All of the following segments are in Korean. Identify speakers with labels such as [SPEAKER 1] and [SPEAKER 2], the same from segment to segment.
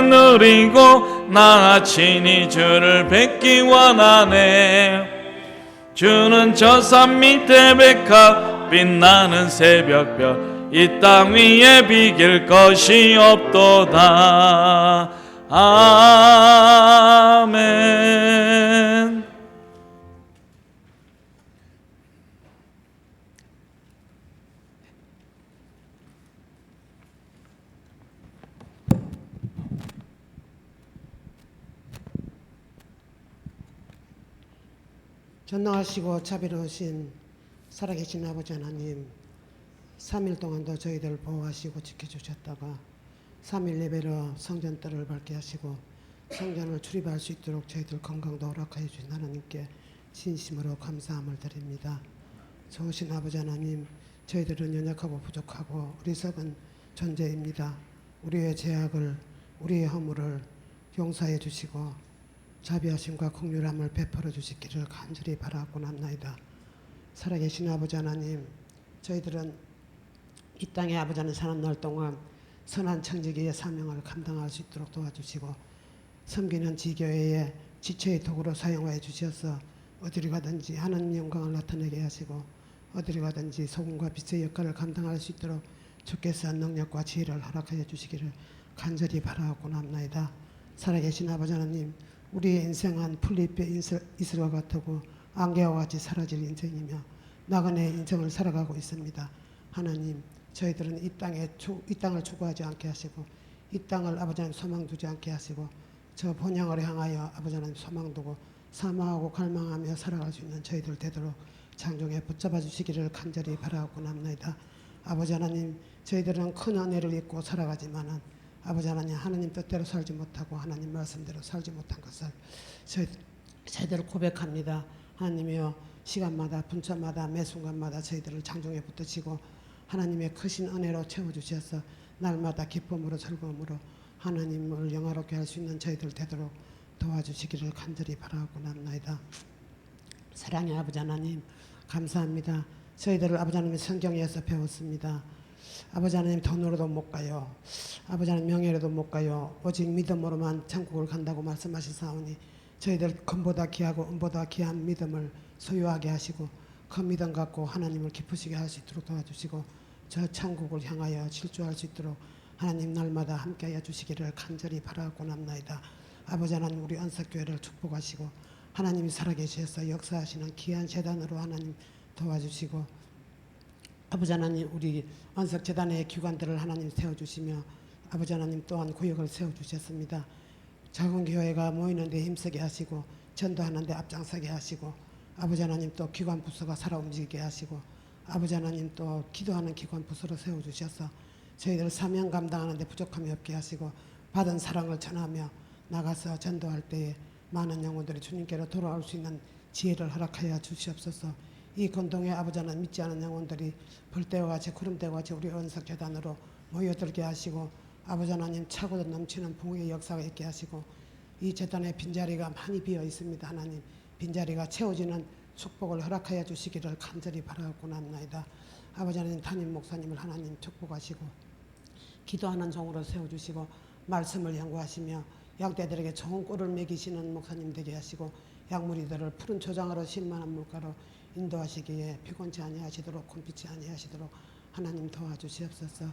[SPEAKER 1] 은혜 누리고 나 친히 주를 뵙기 원하네. 주는 저 산 밑에 백합 빛나는 새벽별 이 땅 위에 비길 것이 없도다. 아멘.
[SPEAKER 2] 전능하시고 자비로우신 살아계신 아버지 하나님, 3일 동안도 저희들을 보호하시고 지켜주셨다가 3일 예배로 성전뜰을 밝게 하시고 성전을 출입할 수 있도록 저희들 건강도 허락하여 주신 하나님께 진심으로 감사함을 드립니다. 좋으신 아버지 하나님, 저희들은 연약하고 부족하고 어리석은 존재입니다. 우리의 죄악을, 우리의 허물을 용서해 주시고 자비하심과 긍휼함을 베풀어 주시기를 간절히 바라고 납나이다. 살아계신 아버지 하나님, 저희들은 이 땅에 아버지 하나님 사는 날 동안 선한 청지기의 사명을 감당할 수 있도록 도와주시고 섬기는 지교회의 지체의 도구로 사용하여 주셔서 어디를 가든지 하나님 영광을 나타내게 하시고 어디를 가든지 소금과 빛의 역할을 감당할 수 있도록 주께서 능력과 지혜를 허락하여 주시기를 간절히 바라고 납나이다. 살아계신 아버지 하나님, 우리의 인생은 풀잎의 이슬과 같고 안개와 같이 사라질 인생이며 나그네의 인생을 살아가고 있습니다. 하나님, 저희들은 이 땅을 추구하지 않게 하시고 이 땅을 아버지 하나님 소망 두지 않게 하시고 저 본향을 향하여 아버지 하나님 소망 두고 사모하고 갈망하며 살아갈 수 있는 저희들 되도록 장중에 붙잡아 주시기를 간절히 바라고 납니다. 아버지 하나님, 저희들은 큰 은혜를 입고 살아가지만은 아버지 하나님, 하나님 뜻대로 살지 못하고 하나님 말씀대로 살지 못한 것을 저희들 고백합니다. 하나님이여, 시간마다 분차마다 매 순간마다 저희들을 장중에 붙드시고 하나님의 크신 은혜로 채워주셔서 날마다 기쁨으로 즐거움으로 하나님을 영화롭게 할 수 있는 저희들 되도록 도와주시기를 간절히 바라고 납나이다. 사랑의 아버지 하나님, 감사합니다. 저희들을 아버지 하나님의 성경에서 배웠습니다. 아버지 하나님, 돈으로도 못 가요. 아버지 하나님, 명예로도 못 가요. 오직 믿음으로만 천국을 간다고 말씀하시사오니 저희들 금보다 귀하고 은보다 귀한 믿음을 소유하게 하시고 그 믿음 갖고 하나님을 기쁘시게 할 수 있도록 도와주시고 저 천국을 향하여 질주할 수 있도록 하나님 날마다 함께하여 주시기를 간절히 바라고 납나이다. 아버지 하나님, 우리 언석교회를 축복하시고 하나님이 살아계셔서 역사하시는 귀한 재단으로 하나님 도와주시고 아버지 하나님, 우리 언석재단의 기관들을 하나님 세워주시며 아버지 하나님 또한 구역을 세워주셨습니다. 작은 교회가 모이는 데 힘쓰게 하시고 전도하는 데 앞장서게 하시고 아버지 하나님 또 기관 부서가 살아 움직이게 하시고 아버지 하나님 또 기도하는 기관 부서로 세워주셔서 저희들 사명 감당하는 데 부족함이 없게 하시고 받은 사랑을 전하며 나가서 전도할 때에 많은 영혼들이 주님께로 돌아올 수 있는 지혜를 허락하여 주시옵소서. 이 건동에 아버지 하나님, 믿지 않은 영혼들이 벌떼와 같이 구름대와 같이 우리 언석재단으로 모여들게 하시고 아버지 하나님, 차고도 넘치는 부흥의 역사가 있게 하시고 이 재단의 빈자리가 많이 비어 있습니다. 하나님, 빈자리가 채워지는 축복을 허락하여 주시기를 간절히 바라고 납나이다. 아버지 하나님, 담임 목사님을 하나님 축복하시고 기도하는 종으로 세워주시고 말씀을 연구하시며 양떼들에게 좋은 꿀을 먹이시는 목사님 되게 하시고 양무리들을 푸른 초장으로 신만한 물가로 인도하시기에 피곤치 아니하시도록 곤피치 아니하시도록 하나님 도와주시옵소서.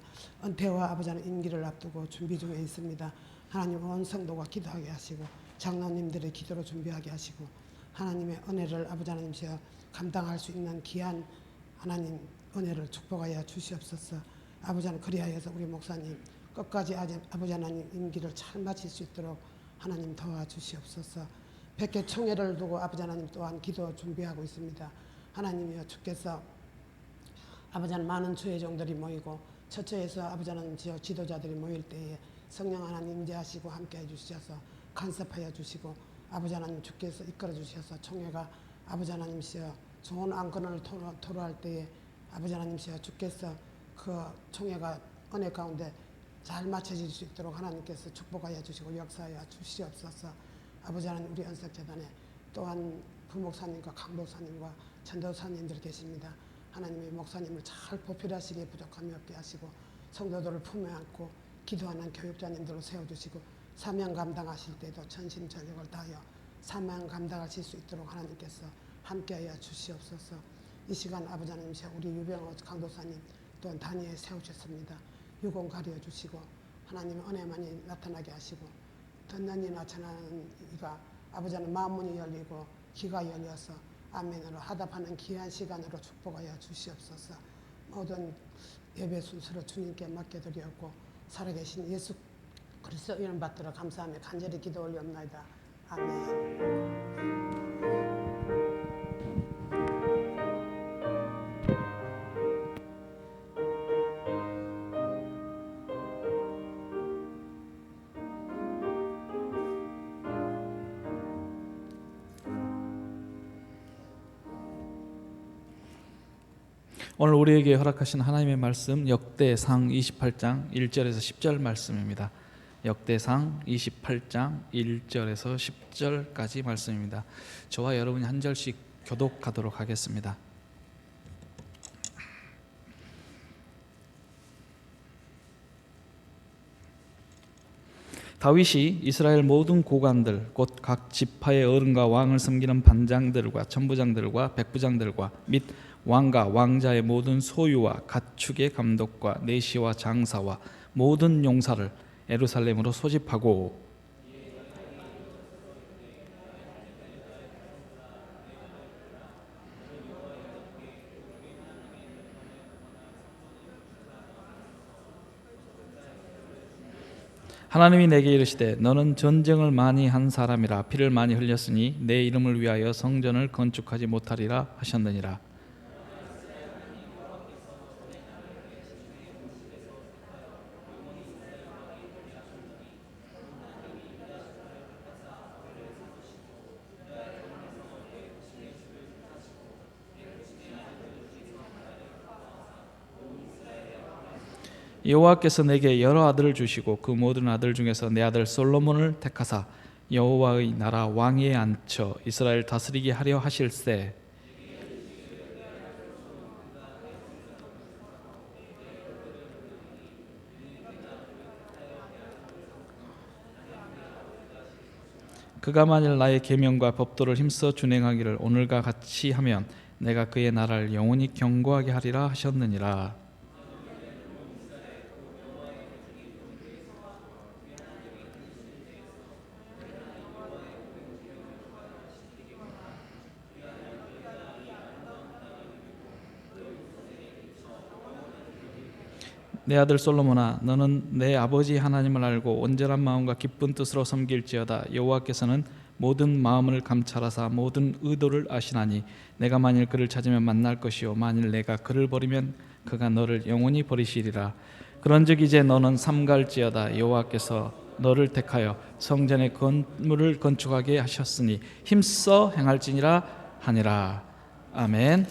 [SPEAKER 2] 은퇴와 아버지 하나님 임기를 앞두고 준비 중에 있습니다. 하나님, 온 성도가 기도하게 하시고 장로님들의 기도로 준비하게 하시고 하나님의 은혜를 아버지 하나님이시여 감당할 수 있는 귀한 하나님 은혜를 축복하여 주시옵소서. 아버지 하나님, 그리하여서 우리 목사님 끝까지 아버지 하나님 임기를 잘 마칠 수 있도록 하나님 도와주시옵소서. 백개 총회를 두고 아버지 하나님 또한 기도 준비하고 있습니다. 하나님이여, 주께서 아버지 하나님 많은 주의 종들이 모이고 처처에서 아버지 하나님 지도자들이 모일 때에 성령 하나님 임재하시고 함께해 주셔서 간섭하여 주시고 아버지 하나님 주께서 이끌어 주셔서 총회가 아버지 하나님이시여 좋은 안건을 토로할 때에 아버지 하나님이시여 주께서 그 총회가 은혜 가운데 잘 맞춰질 수 있도록 하나님께서 축복하여 주시고 역사하여 주시옵소서. 아버지 하나님, 우리 언석재단에 또한 부목사님과 강목사님과 전도사님들 계십니다. 하나님의 목사님을 잘 보필하시기에 부족함이 없게 하시고 성도들을 품에 안고 기도하는 교육자님들로 세워주시고 사명 감당하실 때도 전심전력을 다하여 사명 감당하실 수 있도록 하나님께서 함께하여 주시옵소서. 이 시간 아버지 하나님, 우리 유병호 강도사님 또한 단위에 세우셨습니다. 유공 가려 주시고 하나님 은혜만이 나타나게 하시고 덧난이 나타나는 이가 아버지 하나님 마음문이 열리고 귀가 열려서 아멘으로 하답하는 귀한 시간으로 축복하여 주시옵소서. 모든 예배 순서로 주님께 맡겨드렸고 살아계신 예수 그리스도 이름 받들어 감사하며 간절히 기도 올리옵나이다. 아멘.
[SPEAKER 1] 오늘 우리에게 허락하신 하나님의 말씀 역대상 28장 1절에서 10절 말씀입니다. 역대상 28장 1절에서 10절까지 말씀입니다. 저와 여러분이 한 절씩 교독하도록 하겠습니다. 다윗이 이스라엘 모든 고관들 곧 각 지파의 어른과 왕을 섬기는 반장들과 천부장들과 백부장들과 및 왕과 왕자의 모든 소유와 가축의 감독과 내시와 장사와 모든 용사를 예루살렘으로 소집하고 하나님이 내게 이르시되 너는 전쟁을 많이 한 사람이라 피를 많이 흘렸으니 내 이름을 위하여 성전을 건축하지 못하리라 하셨느니라. 여호와께서 내게 여러 아들을 주시고 그 모든 아들 중에서 내 아들 솔로몬을 택하사 여호와의 나라 왕위에 앉혀 이스라엘 다스리게 하려 하실세. 그가 만일 나의 계명과 법도를 힘써 준행하기를 오늘과 같이 하면 내가 그의 나라를 영원히 경고하게 하리라 하셨느니라. 내 아들 솔로몬아, 너는 내 아버지 하나님을 알고 온전한 마음과 기쁜 뜻으로 섬길지어다. 여호와께서는 모든 마음을 감찰하사 모든 의도를 아시나니 내가 만일 그를 찾으면 만날 것이요 만일 내가 그를 버리면 그가 너를 영원히 버리시리라. 그런즉 이제 너는 삼갈지어다. 여호와께서 너를 택하여 성전의 건물을 건축하게 하셨으니 힘써 행할지니라 하니라. 아멘.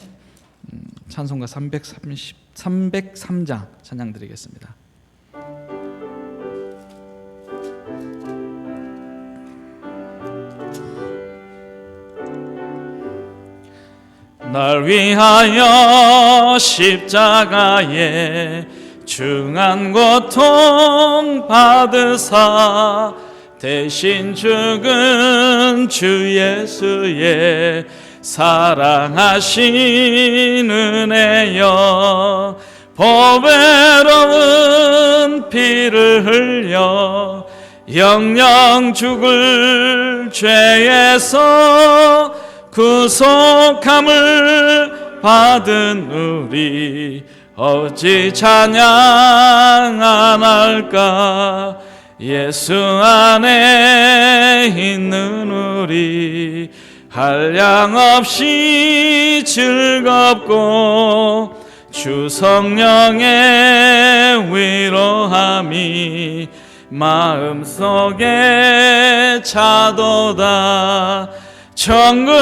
[SPEAKER 1] 찬송가 303장 찬양 드리겠습니다. 날 위하여 십자가에 중한 고통 받으사 대신 죽은 주 예수의 사랑하신 은혜여 보배로운 피를 흘려 영영 죽을 죄에서 구속함을 받은 우리 어찌 찬양 안 할까. 예수 안에 있는 우리 한량없이 즐겁고 주 성령의 위로함이 마음속에 차도다. 천국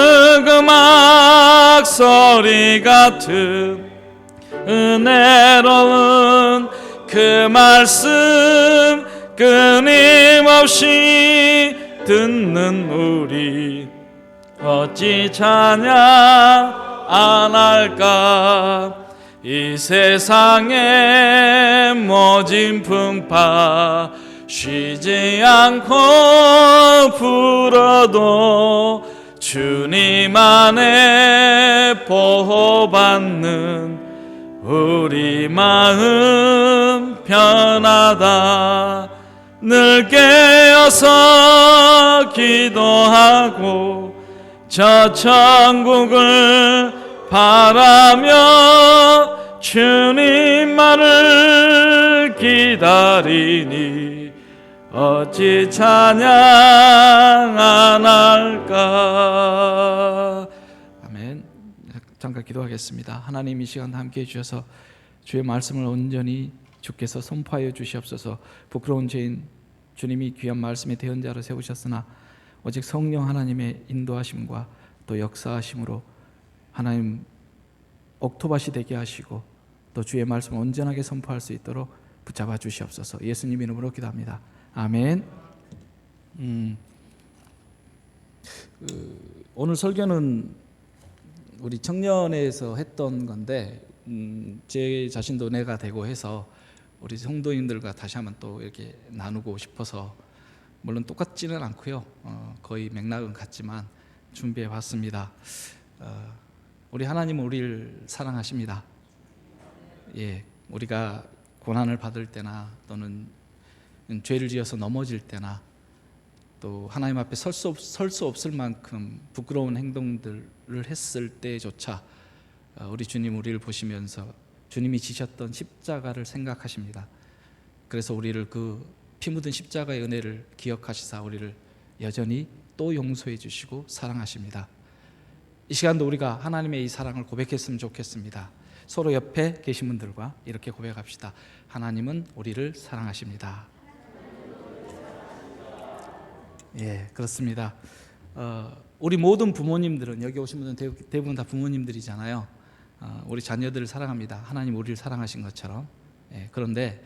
[SPEAKER 1] 음악 소리 같은 은혜로운 그 말씀 끊임없이 듣는 우리 어찌 찬양 안 할까. 이 세상의 모진 풍파 쉬지 않고 불어도 주님 안에 보호받는 우리 마음 편하다. 늘 깨어서 기도하고 저 천국을 바라며 주님만을 기다리니 어찌 찬양 안 할까. 아멘. 잠깐 기도하겠습니다. 하나님, 이 시간 함께해 주셔서 주의 말씀을 온전히 주께서 선포하여 주시옵소서. 부끄러운 죄인 주님이 귀한 말씀의 대언자로 세우셨으나 오직 성령 하나님의 인도하심과 또 역사하심으로 하나님 옥토밭이 되게 하시고 또 주의 말씀을 온전하게 선포할 수 있도록 붙잡아 주시옵소서. 예수님 이름으로 기도합니다. 아멘. 오늘 설교는 우리 청년회에서 했던 건데 제 자신도 내가 되고 해서 우리 성도님들과 다시 한번 또 이렇게 나누고 싶어서, 물론 똑같지는 않고요. 거의 맥락은 같지만 준비해 봤습니다. 우리 하나님은 우리를 사랑하십니다. 예, 우리가 고난을 받을 때나 또는 죄를 지어서 넘어질 때나 또 하나님 앞에 설 수 없을 만큼 부끄러운 행동들을 했을 때조차 우리 주님 우리를 보시면서 주님이 지셨던 십자가를 생각하십니다. 그래서 우리를 그 피 묻은 십자가의 은혜를 기억하시사 우리를 여전히 또 용서해 주시고 사랑하십니다. 이 시간도 우리가 하나님의 이 사랑을 고백했으면 좋겠습니다. 서로 옆에 계신 분들과 이렇게 고백합시다. 하나님은 우리를 사랑하십니다. 예, 그렇습니다. 우리 모든 부모님들은, 여기 오신 분들은 대부분 다 부모님들이잖아요. 우리 자녀들을 사랑합니다. 하나님 우리를 사랑하신 것처럼. 예, 그런데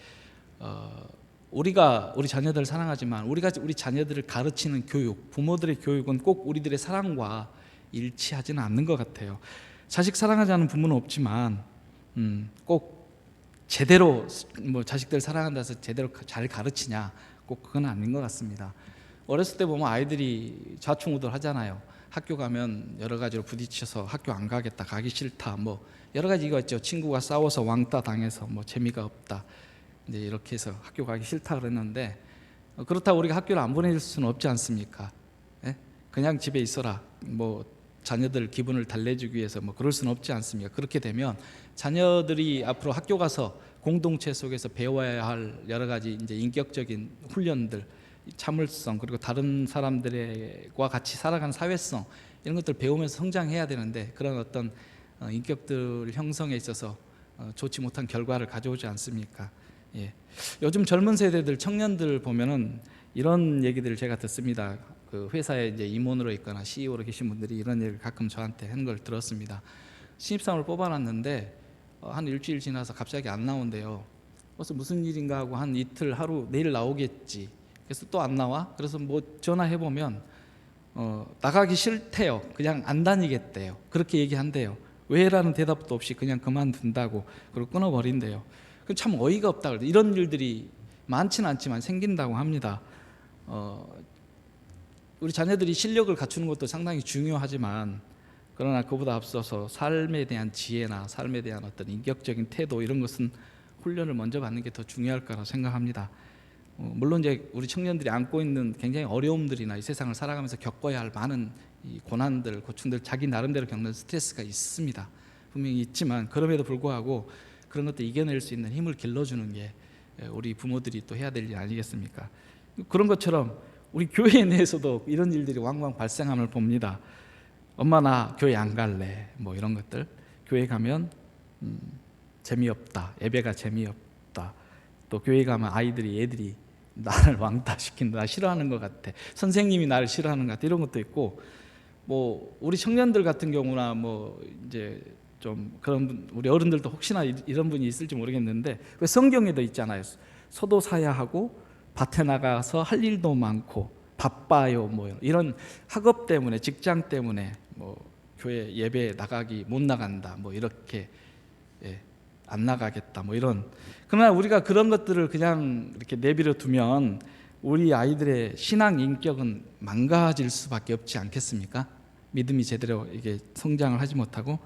[SPEAKER 1] 우리가 우리 자녀들을 사랑하지만 우리가 우리 자녀들을 가르치는 교육, 부모들의 교육은 꼭 우리들의 사랑과 일치하지는 않는 것 같아요. 자식 사랑하지 않는 부모는 없지만 꼭 제대로 자식들 사랑한다 해서 제대로 잘 가르치냐, 꼭 그건 아닌 것 같습니다. 어렸을 때 보면 아이들이 좌충우돌 하잖아요. 학교 가면 여러 가지로 부딪혀서 학교 안 가겠다, 가기 싫다, 뭐 여러 가지 이거 있죠. 친구가 싸워서 왕따 당해서 뭐 재미가 없다, 이제 이렇게 해서 학교 가기 싫다 그랬는데, 그렇다고 우리가 학교를 안 보낼 수는 없지 않습니까? 예? 그냥 집에 있어라, 뭐 자녀들 기분을 달래주기 위해서 뭐 그럴 수는 없지 않습니까? 그렇게 되면 자녀들이 앞으로 학교 가서 공동체 속에서 배워야 할 여러 가지 이제 인격적인 훈련들, 참을성, 그리고 다른 사람들과 같이 살아가는 사회성, 이런 것들 배우면서 성장해야 되는데, 그런 어떤 인격들 형성에 있어서 좋지 못한 결과를 가져오지 않습니까? 예. 요즘 젊은 세대들, 청년들 보면은 이런 얘기들을 제가 듣습니다. 그 회사에 이제 임원으로 있거나 CEO로 계신 분들이 이런 얘기를 가끔 저한테 한 걸 들었습니다. 신입사원을 뽑아놨는데 한 일주일 지나서 갑자기 안 나온대요. 그래서 무슨 일인가 하고 한 이틀, 하루, 내일 나오겠지. 그래서 또 안 나와. 그래서 뭐 전화해 보면 나가기 싫대요. 그냥 안 다니겠대요. 그렇게 얘기한대요. 왜라는 대답도 없이 그냥 그만둔다고, 그리고 끊어버린대요. 참 어이가 없다. 이런 일들이 많지는 않지만 생긴다고 합니다. 우리 자녀들이 실력을 갖추는 것도 상당히 중요하지만, 그러나 그보다 앞서서 삶에 대한 지혜나 삶에 대한 어떤 인격적인 태도, 이런 것은 훈련을 먼저 받는 게 더 중요할 거라 생각합니다. 물론 이제 우리 청년들이 안고 있는 굉장히 어려움들이나 이 세상을 살아가면서 겪어야 할 많은 이 고난들, 고충들, 자기 나름대로 겪는 스트레스가 있습니다. 분명히 있지만 그럼에도 불구하고 그런 것도 이겨낼 수 있는 힘을 길러주는 게 우리 부모들이 또 해야 될 일 아니겠습니까? 그런 것처럼 우리 교회 내에서도 이런 일들이 왕왕 발생함을 봅니다. 엄마 나 교회 안 갈래, 뭐 이런 것들. 교회 가면 재미없다, 예배가 재미없다. 또 교회 가면 애들이 나를 왕따시킨다, 나 싫어하는 것 같아, 선생님이 나를 싫어하는 것 같아, 이런 것도 있고, 뭐 우리 청년들 같은 경우나 뭐 이제 좀 그런 우리 어른들도 혹시나 이런 분이 있을지 모르겠는데, 왜 성경에도 있잖아요. 서도사야 하고 밭에 나가서 할 일도 많고 바빠요, 뭐 이런 학업 때문에, 직장 때문에 뭐 교회 예배 나가기 못 나간다, 뭐 이렇게 안 나가겠다 뭐 이런. 그러나 우리가 그런 것들을 그냥 이렇게 내버려 두면 우리 아이들의 신앙 인격은 망가질 수밖에 없지 않겠습니까? 믿음이 제대로 이게 성장을 하지 못하고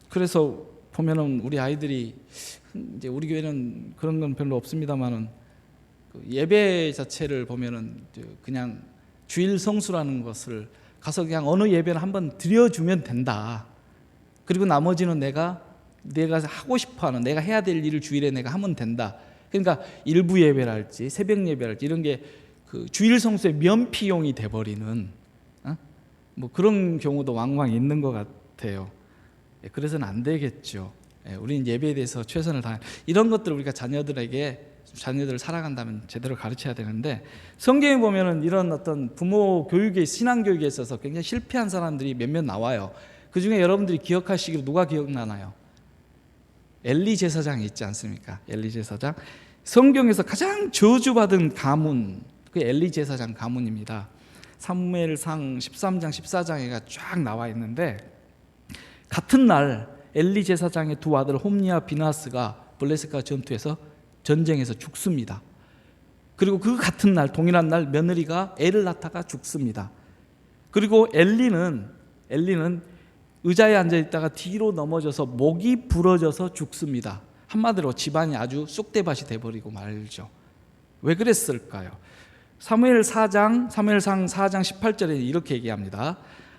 [SPEAKER 1] 그래서 보면은 우리 아이들이 이제 우리 교회는 그런 건 별로 없습니다만은 그 예배 자체를 보면은 그냥 주일 성수라는 것을 가서 그냥 어느 예배는 한번 드려주면 된다. 그리고 나머지는 내가 하고 싶어하는 내가 해야 될 일을 주일에 내가 하면 된다. 그러니까 일부 예배랄지 새벽 예배랄지 이런 게 그 주일 성수의 면피용이 돼버리는 뭐 그런 경우도 왕왕 있는 것 같아요. 그래서는 안 되겠죠. 우리는 예배에 대해서 최선을 다해 이런 것들을 우리가 자녀들을 살아간다면 제대로 가르쳐야 되는데 성경에 보면은 이런 어떤 부모 교육에 신앙 교육에 있어서 굉장히 실패한 사람들이 몇몇 나와요. 그 중에 여러분들이 기억하시기로 누가 기억나나요? 엘리 제사장이 있지 않습니까? 엘리 제사장. 성경에서 가장 저주받은 가문 그 엘리 제사장 가문입니다. 사무엘상 13장 14장에가 쫙 나와 있는데 같은 날 엘리 제사장의 두 아들 홈니와 비나스가 블레셋과 전쟁에서 죽습니다. 그리고 그 같은 날 동일한 날 며느리가 애를 낳다가 죽습니다. 그리고 엘리는 의자에 앉아 있다가 뒤로 넘어져서 목이 부러져서 죽습니다. 한마디로 집안이 아주 쑥대밭이 돼버리고 말죠. 왜 그랬을까요? 사무엘상 4장 18절에 이렇게 얘기합니다.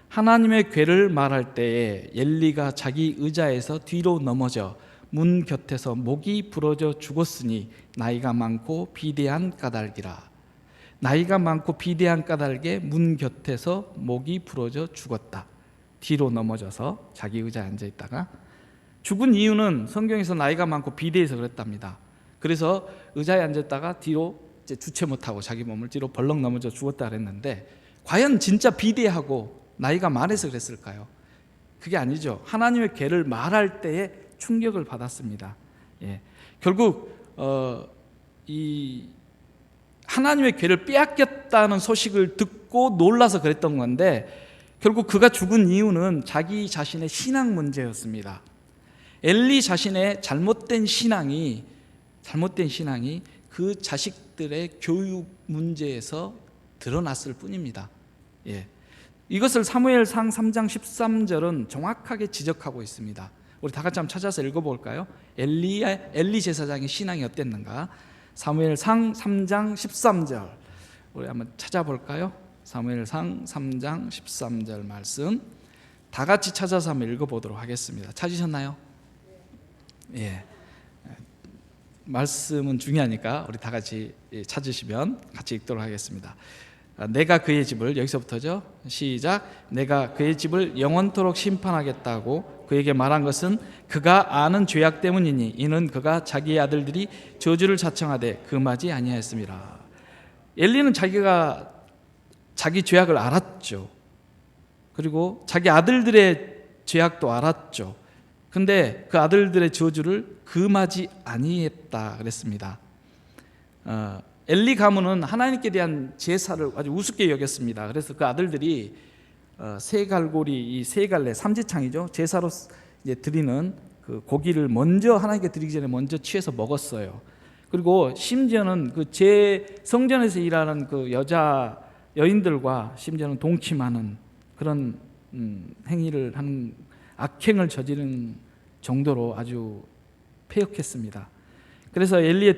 [SPEAKER 1] 하나님의 괴를 말할 때에 엘리가 자기 의자에서 뒤로 넘어져 문 곁에서 목이 부러져 죽었으니 나이가 많고 비대한 까닭이라. 나이가 많고 비대한 까닭에 문 곁에서 목이 부러져 죽었다. 뒤로 넘어져서 자기 의자에 앉아 있다가 죽은 이유는 성경에서 나이가 많고 비대해서 그랬답니다. 그래서 의자에 앉았다가 뒤로 이제 주체 못하고 자기 몸을 뒤로 벌렁 넘어져 죽었다 그랬는데 과연 진짜 비대하고 나이가 많아서 그랬을까요? 그게 아니죠. 하나님의 괴를 말할 때에 충격을 받았습니다. 결국 이 하나님의 괴를 빼앗겼다는 소식을 듣고 놀라서 그랬던 건데 결국 그가 죽은 이유는 자기 자신의 신앙 문제였습니다. 엘리 자신의 잘못된 신앙이 그 자식들의 교육 문제에서 드러났을 뿐입니다. 이것을 사무엘상 3장 13절은 정확하게 지적하고 있습니다. 우리 다 같이 한번 찾아서 읽어볼까요? 엘리 제사장의 신앙이 어땠는가? 사무엘상 3장 13절 우리 한번 찾아볼까요? 사무엘상 3장 13절 말씀 다 같이 찾아서 한번 읽어보도록 하겠습니다. 찾으셨나요? 말씀은 중요하니까 우리 다 같이 찾으시면 같이 읽도록 하겠습니다. 내가 그의 집을 여기서부터죠. 시작. 내가 그의 집을 영원토록 심판하겠다고 그에게 말한 것은 그가 아는 죄악 때문이니 이는 그가 자기의 아들들이 저주를 자청하되 금하지 아니하였습니다. 엘리는 자기가 자기 죄악을 알았죠. 그리고 자기 아들들의 죄악도 알았죠. 근데 그 아들들의 저주를 금하지 아니했다 그랬습니다. 엘리 가문은 하나님께 대한 제사를 아주 우습게 여겼습니다. 그래서 그 아들들이 이 세 갈래 삼지창이죠. 제사로 이제 드리는 그 고기를 먼저 하나님께 드리기 전에 먼저 취해서 먹었어요. 그리고 심지어는 그 성전에서 일하는 그 여인들과 심지어는 동침하는 그런 행위를 하는 악행을 저지른 정도로 아주 패역했습니다. 그래서 엘리의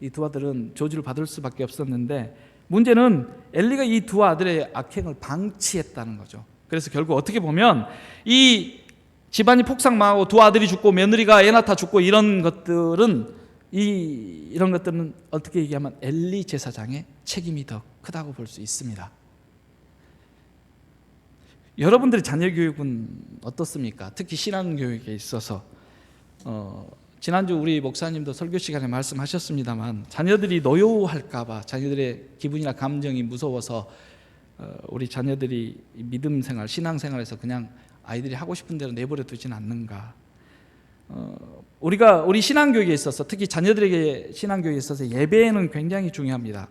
[SPEAKER 1] 이 두 아들은 저주를 받을 수밖에 없었는데 문제는 엘리가 이 두 아들의 악행을 방치했다는 거죠. 그래서 결국 어떻게 보면 이 집안이 폭삭망하고 두 아들이 죽고 며느리가 애 낳다 죽고 이런 것들은 어떻게 얘기하면 엘리 제사장의 책임이 더 크다고 볼 수 있습니다. 여러분들의 자녀 교육은 어떻습니까? 특히 신앙 교육에 있어서 지난주 우리 목사님도 설교 시간에 말씀하셨습니다만 자녀들이 노여워할까 봐 자녀들의 기분이나 감정이 무서워서 우리 자녀들이 믿음 생활, 신앙 생활에서 그냥 아이들이 하고 싶은 대로 내버려 두진 않는가. 우리 신앙 교육에 있어서 특히 자녀들에게 신앙 교육에 있어서 예배는 굉장히 중요합니다.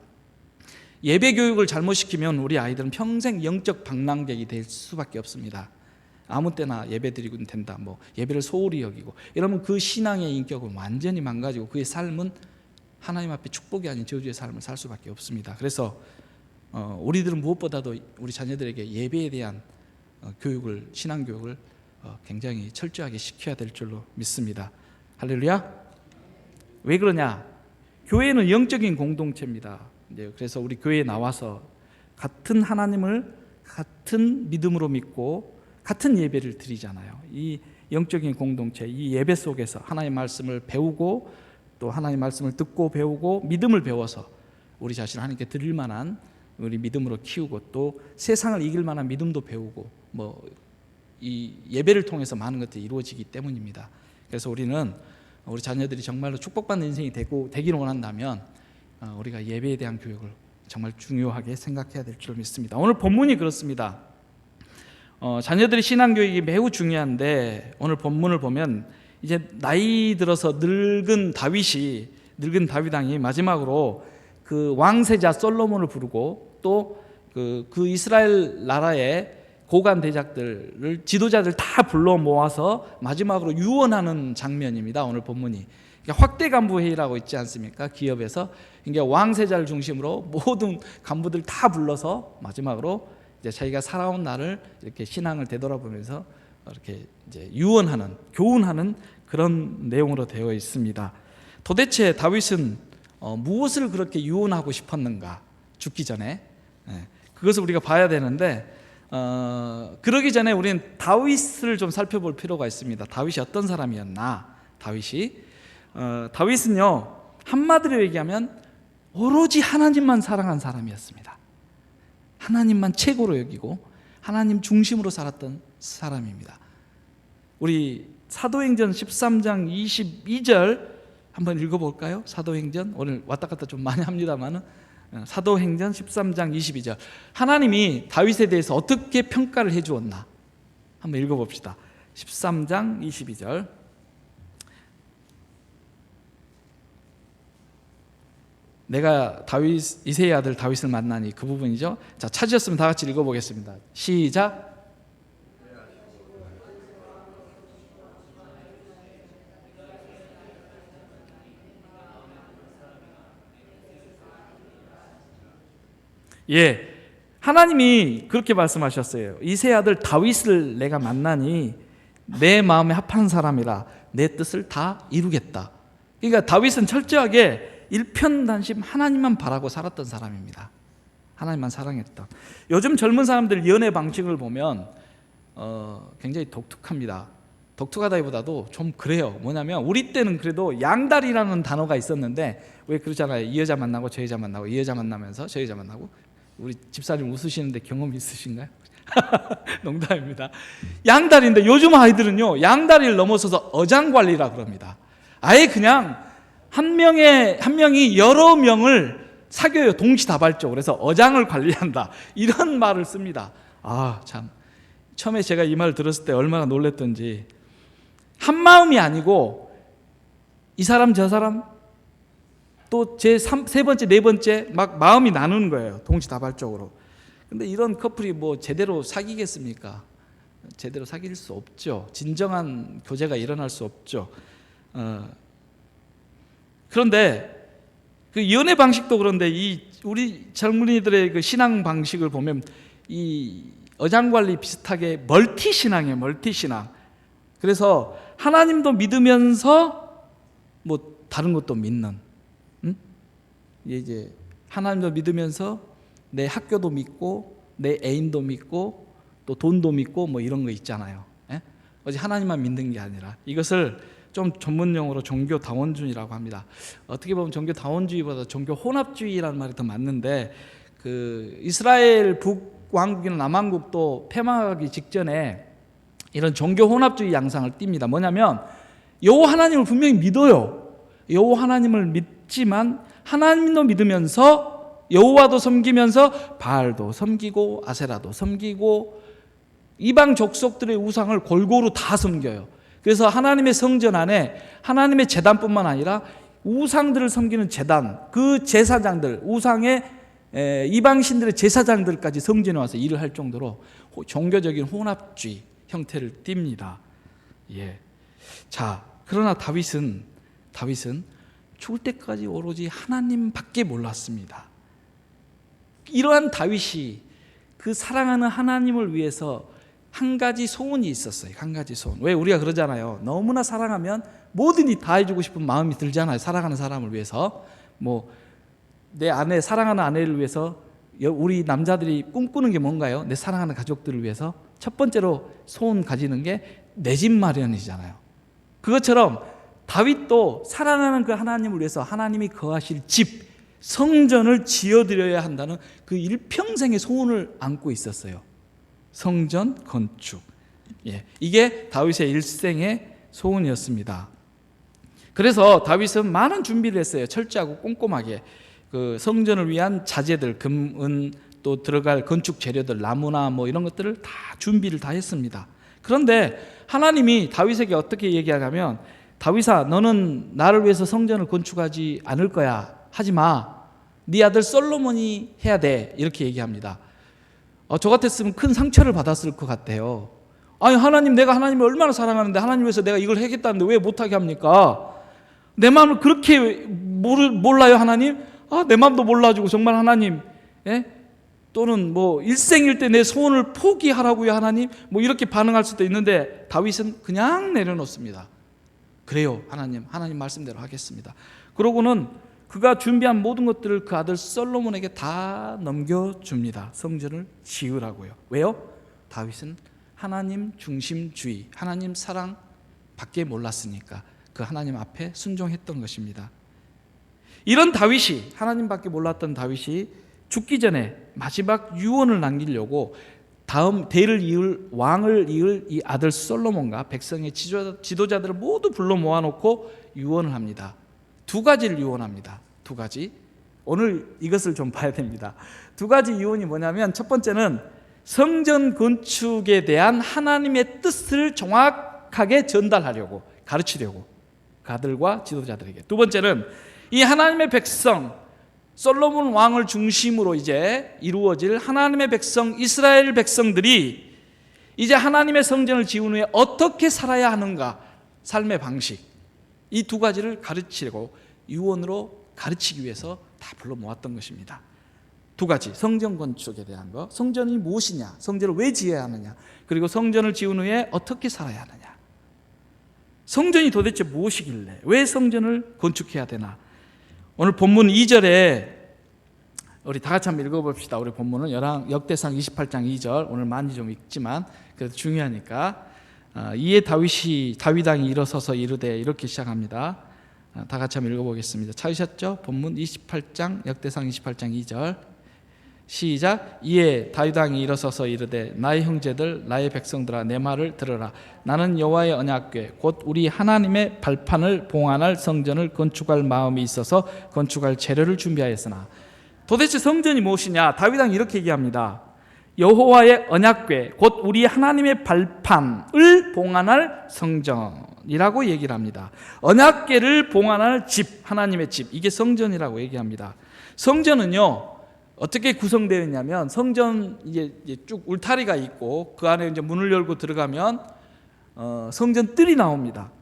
[SPEAKER 1] 예배 교육을 잘못 시키면 우리 아이들은 평생 영적 방랑객이 될 수밖에 없습니다. 아무 때나 예배 드리고 된다, 뭐 예배를 소홀히 여기고 이러면 그 신앙의 인격은 완전히 망가지고 그의 삶은 하나님 앞에 축복이 아닌 저주의 삶을 살 수밖에 없습니다. 그래서 우리들은 무엇보다도 우리 자녀들에게 예배에 대한 교육을, 신앙 교육을 굉장히 철저하게 시켜야 될 줄로 믿습니다. 할렐루야. 왜 그러냐? 교회는 영적인 공동체입니다. 그래서 우리 교회에 나와서 같은 하나님을 같은 믿음으로 믿고 같은 예배를 드리잖아요. 이 영적인 공동체, 이 예배 속에서 하나님의 말씀을 배우고 또 하나님의 말씀을 듣고 배우고 믿음을 배워서 우리 자신을 하나님께 드릴 만한 우리 믿음으로 키우고 또 세상을 이길 만한 믿음도 배우고 뭐 이 예배를 통해서 많은 것들이 이루어지기 때문입니다. 그래서 우리는 우리 자녀들이 정말로 축복받는 인생이 되기를 원한다면 우리가 예배에 대한 교육을 정말 중요하게 생각해야 될 줄 믿습니다. 오늘 본문이 그렇습니다. 자녀들의 신앙교육이 매우 중요한데 오늘 본문을 보면 이제 나이 들어서 늙은 다윗 왕이 마지막으로 그 왕세자 솔로몬을 부르고 또 그 이스라엘 나라의 고관 대작들을 지도자들 다 불러 모아서 마지막으로 유언하는 장면입니다. 오늘 본문이 그러니까 확대 간부 회의라고 있지 않습니까? 기업에서 그러니까 왕세자를 중심으로 모든 간부들 다 불러서 마지막으로 이제 자기가 살아온 날을 이렇게 신앙을 되돌아보면서 이렇게 이제 유언하는, 교훈하는 그런 내용으로 되어 있습니다. 도대체 다윗은 무엇을 그렇게 유언하고 싶었는가? 죽기 전에 그것을 우리가 봐야 되는데 그러기 전에 우리는 다윗을 좀 살펴볼 필요가 있습니다. 다윗이 어떤 사람이었나? 다윗은요 한마디로 얘기하면 오로지 하나님만 사랑한 사람이었습니다. 하나님만 최고로 여기고 하나님 중심으로 살았던 사람입니다. 우리 사도행전 13장 22절 한번 읽어볼까요? 사도행전 오늘 왔다 갔다 좀 많이 합니다만은 사도행전 13장 22절 하나님이 다윗에 대해서 어떻게 평가를 해주었나 한번 읽어봅시다. 13장 22절 내가 이새의 아들 다윗을 만나니 그 부분이죠. 자, 찾으셨으면 다 같이 읽어보겠습니다. 시작. 예, 하나님이 그렇게 말씀하셨어요. 이새의 아들 다윗을 내가 만나니 내 마음에 합한 사람이라 내 뜻을 다 이루겠다. 그러니까 다윗은 철저하게 일편단심 하나님만 바라고 살았던 사람입니다. 하나님만 사랑했던. 요즘 젊은 사람들 연애 방식을 보면 굉장히 독특합니다. 독특하다기보다도 좀 그래요. 뭐냐면 우리 때는 그래도 양다리라는 단어가 있었는데 왜 그러잖아요. 이 여자 만나고 저 여자 만나고 이 여자 만나면서 저 여자 만나고. 우리 집사님 웃으시는데 경험 있으신가요? 농담입니다. 양다리인데 요즘 아이들은요 양다리를 넘어서서 어장관리라 그럽니다. 아예 그냥 한 명이 여러 명을 사귀어요. 동시다발적으로. 그래서 어장을 관리한다 이런 말을 씁니다. 참 처음에 제가 이 말을 들었을 때 얼마나 놀랐던지. 한 마음이 아니고 이 사람 저 사람 또 세 번째 네 번째 막 마음이 나누는 거예요. 동시다발적으로. 근데 이런 커플이 뭐 제대로 사귀겠습니까? 제대로 사귈 수 없죠. 진정한 교제가 일어날 수 없죠. 그런데 그 연애 방식도 그런데 우리 젊은이들의 그 신앙 방식을 보면 이 어장관리 비슷하게 멀티신앙이에요. 멀티신앙. 그래서 하나님도 믿으면서 뭐 다른 것도 믿는. 이제 하나님도 믿으면서 내 학교도 믿고 내 애인도 믿고 또 돈도 믿고 뭐 이런 거 있잖아요. 어제 하나님만 믿는 게 아니라 이것을 좀 전문용어로 종교다원주의라고 합니다. 어떻게 보면 종교다원주의보다 종교혼합주의라는 말이 더 맞는데 그 이스라엘 북왕국이나 남왕국도 폐망하기 직전에 이런 종교혼합주의 양상을 띱니다. 뭐냐면 여호와 하나님을 분명히 믿어요. 여호와 하나님을 믿지만 하나님도 믿으면서 여호와도 섬기면서 바알도 섬기고 아세라도 섬기고 이방 족속들의 우상을 골고루 다 섬겨요. 그래서 하나님의 성전 안에 하나님의 제단뿐만 아니라 우상들을 섬기는 제단, 그 제사장들, 우상의 이방신들의 제사장들까지 성전에 와서 일을 할 정도로 종교적인 혼합주의 형태를 띱니다. 예. 자, 그러나 다윗은 죽을 때까지 오로지 하나님밖에 몰랐습니다. 이러한 다윗이 그 사랑하는 하나님을 위해서 한 가지 소원이 있었어요. 한 가지 소원. 왜 우리가 그러잖아요. 너무나 사랑하면 뭐든지 다 해주고 싶은 마음이 들잖아요. 사랑하는 사람을 위해서. 뭐 내 아내, 사랑하는 아내를 위해서 우리 남자들이 꿈꾸는 게 뭔가요? 내 사랑하는 가족들을 위해서 첫 번째로 소원 가지는 게 내 집 마련이잖아요. 그것처럼 다윗도 사랑하는 그 하나님을 위해서 하나님이 거하실 집, 성전을 지어드려야 한다는 그 일평생의 소원을 안고 있었어요. 성전 건축. 예, 이게 다윗의 일생의 소원이었습니다. 그래서 다윗은 많은 준비를 했어요. 철저하고 꼼꼼하게. 그 성전을 위한 자재들, 금, 은, 또 들어갈 건축 재료들, 나무나 뭐 이런 것들을 다 준비를 다 했습니다. 그런데 하나님이 다윗에게 어떻게 얘기하냐면, 다윗아, 너는 나를 위해서 성전을 건축하지 않을 거야. 하지 마. 네 아들 솔로몬이 해야 돼. 이렇게 얘기합니다. 저 같았으면 큰 상처를 받았을 것 같아요. 아니, 하나님, 내가 하나님을 얼마나 사랑하는데 하나님 위해서 내가 이걸 하겠다는데 왜 못하게 합니까? 내 마음을 그렇게 몰라요, 하나님? 내 마음도 몰라주고 정말 하나님, 예? 또는 뭐 일생일 때 내 소원을 포기하라고요, 하나님? 뭐 이렇게 반응할 수도 있는데 다윗은 그냥 내려놓습니다. 그래요, 하나님 말씀대로 하겠습니다. 그러고는 그가 준비한 모든 것들을 그 아들 솔로몬에게 다 넘겨줍니다. 성전을 지으라고요. 왜요? 다윗은 하나님 중심주의, 하나님 사랑밖에 몰랐으니까 그 하나님 앞에 순종했던 것입니다. 이런 다윗이, 하나님밖에 몰랐던 다윗이 죽기 전에 마지막 유언을 남기려고 다음 왕을 이을 이 아들 솔로몬과 백성의 지도자들을 모두 불러 모아놓고 유언을 합니다. 두 가지를 유언합니다. 두 가지. 오늘 이것을 좀 봐야 됩니다. 두 가지 유언이 뭐냐면, 첫 번째는 성전 건축에 대한 하나님의 뜻을 정확하게 전달하려고, 가르치려고 그 아들과 지도자들에게. 두 번째는 이 하나님의 백성, 솔로몬 왕을 중심으로 이제 이루어질 하나님의 백성, 이스라엘 백성들이 이제 하나님의 성전을 지은 후에 어떻게 살아야 하는가, 삶의 방식, 이 두 가지를 가르치려고 유언으로 가르치기 위해서 다 불러 모았던 것입니다. 두 가지, 성전 건축에 대한 거, 성전이 무엇이냐, 성전을 왜 지어야 하느냐, 그리고 성전을 지은 후에 어떻게 살아야 하느냐, 성전이 도대체 무엇이길래 왜 성전을 건축해야 되나. 오늘 본문 2절에 우리 다 같이 한번 읽어봅시다. 우리 본문은 역대상 28장 2절, 오늘 많이 좀 읽지만 그래도 중요하니까. 이에 다윗 왕이 일어서서 이르되, 이렇게 시작합니다. 다 같이 한번 읽어보겠습니다. 찾으셨죠? 본문 28장, 역대상 28장 2절 시작. 이에 다윗 왕이 일어서서 이르되, 나의 형제들, 나의 백성들아, 내 말을 들으라. 나는 여호와의 언약궤 곧 우리 하나님의 발판을 봉안할 성전을 건축할 마음이 있어서 건축할 재료를 준비하였으나. 도대체 성전이 무엇이냐? 다윗 왕이 이렇게 얘기합니다. 여호와의 언약궤 곧 우리 하나님의 발판을 봉안할 성전이라고 얘기를 합니다. 언약궤를 봉안할 집, 하나님의 집, 이게 성전이라고 얘기합니다. 성전은요, 어떻게 구성되어 있냐면, 성전 이제 쭉 울타리가 있고 그 안에 이제 문을 열고 들어가면 성전 뜰이 나옵니다.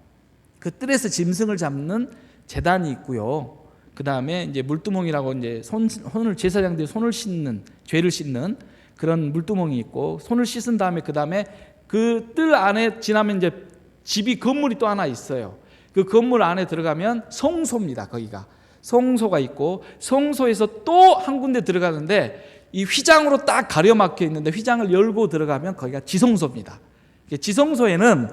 [SPEAKER 1] 그 뜰에서 짐승을 잡는 제단이 있고요. 그 다음에 이제 물두멍이라고 이제 손을 제사장들이 손을 씻는, 죄를 씻는 그런 물두멍이 있고, 손을 씻은 다음에 그 다음에 그 뜰 안에 지나면 이제 집이, 건물이 또 하나 있어요. 그 건물 안에 들어가면 성소입니다. 거기가 성소가 있고, 성소에서 또 한 군데 들어가는데 이 휘장으로 딱 가려막혀 있는데 휘장을 열고 들어가면 거기가 지성소입니다. 지성소에는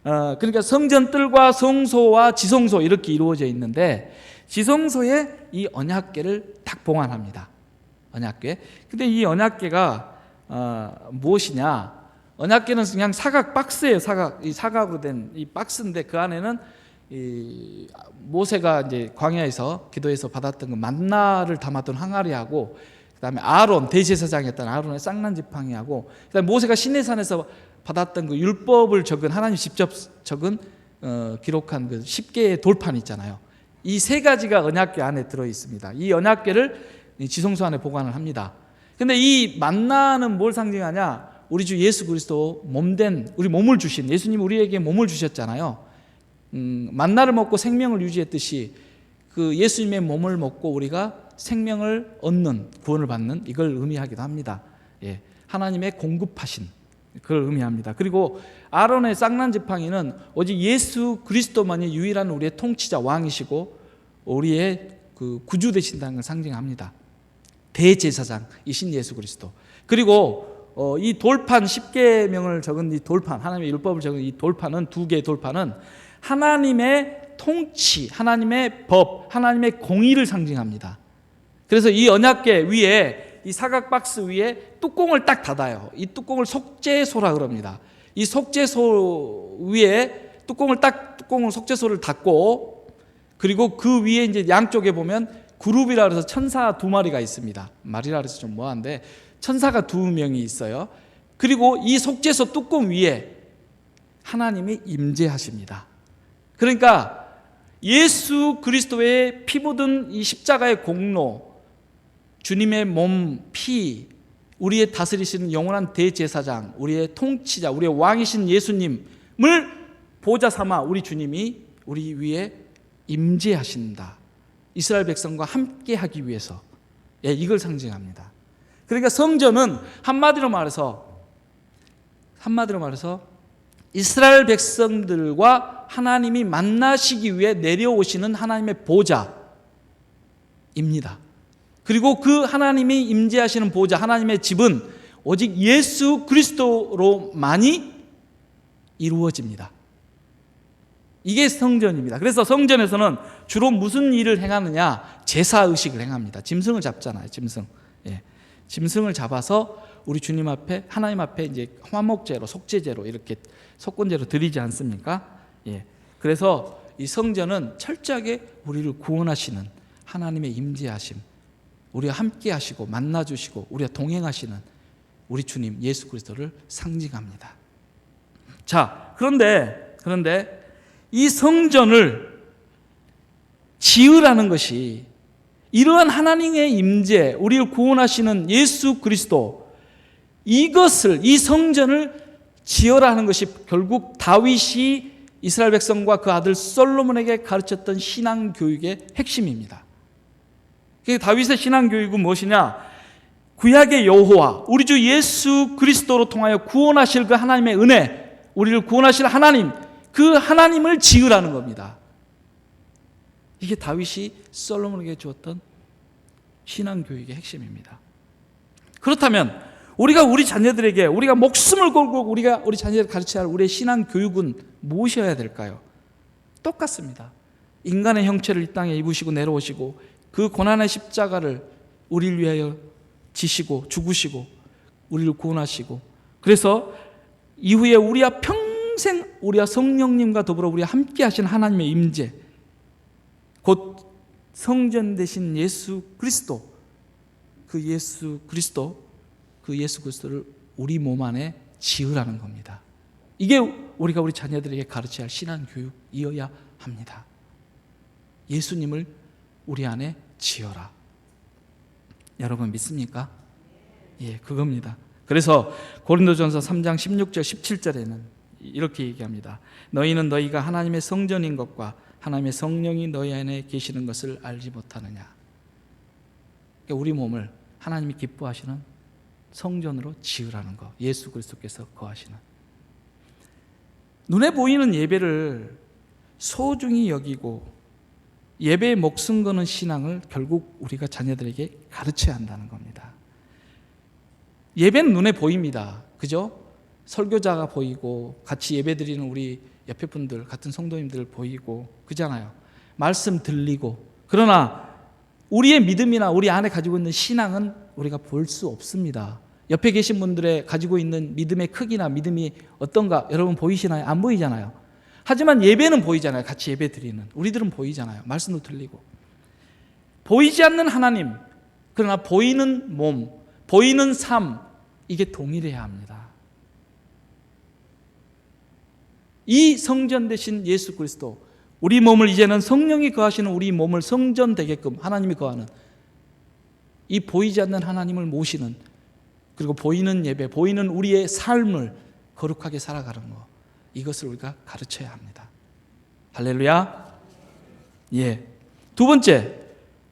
[SPEAKER 1] 그러니까 성전뜰과 성소와 지성소 이렇게 이루어져 있는데, 지성소에 이 언약궤를 딱 봉안합니다. 언약궤. 근데 이 언약궤가 무엇이냐? 언약궤는 그냥 사각 박스예요. 이 사각으로 된 이 박스인데, 그 안에는 이 모세가 이제 광야에서 기도해서 받았던 그 만나를 담았던 항아리하고, 그다음에 아론, 대제사장이었던 아론의 쌍난 지팡이하고, 그다음에 모세가 시내산에서 받았던 그 율법을 적은, 하나님 직접 적은 기록한 그 10개의 돌판 있잖아요. 이 세 가지가 언약궤 안에 들어 있습니다. 이 언약궤를 지성소 안에 보관을 합니다. 근데 이 만나는 뭘 상징하냐? 우리 주 예수 그리스도 몸된 우리 몸을 주신 예수님 우리에게 몸을 주셨잖아요. 만나를 먹고 생명을 유지했듯이 그 예수님의 몸을 먹고 우리가 생명을 얻는 구원을 받는 이걸 의미하기도 합니다. 예, 하나님의 공급하신 그걸 의미합니다. 그리고 아론의 쌍난 지팡이는 오직 예수 그리스도만이 유일한 우리의 통치자 왕이시고 우리의 그 구주 되신다는 걸 상징합니다. 대제사장이신 예수 그리스도. 그리고 이 돌판 10계명을 적은 이 돌판, 하나님의 율법을 적은 이 돌판은 두 개의 돌판은 하나님의 통치, 하나님의 법, 하나님의 공의를 상징합니다. 그래서 이 언약궤 위에 이 사각 박스 위에 뚜껑을 딱 닫아요. 이 뚜껑을 속죄소라 그럽니다. 이 속죄소 위에 뚜껑을 속죄소를 닫고 그리고 그 위에 이제 양쪽에 보면 그룹이라 그래서 천사 2마리가 있습니다. 말이라 그래서 좀 뭐한데 천사가 2명이 있어요. 그리고 이 속죄소 뚜껑 위에 하나님이 임재하십니다. 그러니까 예수 그리스도의 피 묻은 이 십자가의 공로, 주님의 몸, 피, 우리의 다스리시는 영원한 대제사장, 우리의 통치자, 우리의 왕이신 예수님을 보좌 삼아 우리 주님이 우리 위에 임재하신다. 이스라엘 백성과 함께 하기 위해서 이걸 상징합니다. 그러니까 성전은 한마디로 말해서 이스라엘 백성들과 하나님이 만나시기 위해 내려오시는 하나님의 보좌입니다. 그리고 그 하나님이 임재하시는 보좌, 하나님의 집은 오직 예수 그리스도로만이 이루어집니다. 이게 성전입니다. 그래서 성전에서는 주로 무슨 일을 행하느냐? 제사의식을 행합니다. 짐승을 잡잖아요. 짐승을 잡아서 우리 주님 앞에, 하나님 앞에 이제 화목제로, 속죄제로 이렇게 속건제로 드리지 않습니까? 그래서 이 성전은 철저하게 우리를 구원하시는 하나님의 임재하심, 우리와 함께 하시고 만나 주시고 우리와 동행하시는 우리 주님 예수 그리스도를 상징합니다. 자, 그런데 이 성전을 지으라는 것이 이러한 하나님의 임재, 우리를 구원하시는 예수 그리스도, 이 성전을 지어라 하는 것이 결국 다윗이 이스라엘 백성과 그 아들 솔로몬에게 가르쳤던 신앙 교육의 핵심입니다. 다윗의 신앙 교육은 무엇이냐? 구약의 여호와, 우리 주 예수 그리스도로 통하여 구원하실 그 하나님의 은혜, 우리를 구원하실 하나님, 그 하나님을 지으라는 겁니다. 이게 다윗이 솔로몬에게 주었던 신앙 교육의 핵심입니다. 그렇다면 우리가 우리 자녀들에게 우리가 목숨을 걸고 우리가 우리 자녀들을 가르쳐야 할 우리의 신앙 교육은 무엇이어야 될까요? 똑같습니다. 인간의 형체를 이 땅에 입으시고 내려오시고 그 고난의 십자가를 우리를 위하여 지시고 죽으시고 우리를 구원하시고 그래서 이후에 우리와 평생 우리와 성령님과 더불어 우리와 함께 하신 하나님의 임재, 곧 성전 되신 예수 그리스도, 그 예수 그리스도를 우리 몸 안에 지으라는 겁니다. 이게 우리가 우리 자녀들에게 가르쳐야 할 신앙 교육이어야 합니다. 예수님을 우리 안에 지어라. 여러분 믿습니까? 그겁니다. 그래서 고린도전서 3장 16절 17절에는 이렇게 얘기합니다. 너희는 너희가 하나님의 성전인 것과 하나님의 성령이 너희 안에 계시는 것을 알지 못하느냐. 그러니까 우리 몸을 하나님이 기뻐하시는 성전으로 지으라는 것, 예수 그리스도께서 거하시는. 눈에 보이는 예배를 소중히 여기고 예배에 목숨 거는 신앙을 결국 우리가 자녀들에게 가르쳐야 한다는 겁니다. 예배는 눈에 보입니다. 그죠? 설교자가 보이고 같이 예배드리는 우리 옆에 분들, 같은 성도님들 보이고 그잖아요. 말씀 들리고. 그러나 우리의 믿음이나 우리 안에 가지고 있는 신앙은 우리가 볼 수 없습니다. 옆에 계신 분들의 가지고 있는 믿음의 크기나 믿음이 어떤가 여러분 보이시나요? 안 보이잖아요. 하지만 예배는 보이잖아요. 같이 예배 드리는 우리들은 보이잖아요. 말씀도 들리고. 보이지 않는 하나님, 그러나 보이는 몸, 보이는 삶, 이게 동일해야 합니다. 이 성전 되신 예수 그리스도, 우리 몸을 이제는 성령이 거하시는 우리 몸을 성전 되게끔 하나님이 거하는 이 보이지 않는 하나님을 모시는 그리고 보이는 예배, 보이는 우리의 삶을 거룩하게 살아가는 것, 이것을 우리가 가르쳐야 합니다. 할렐루야. 예. 두 번째,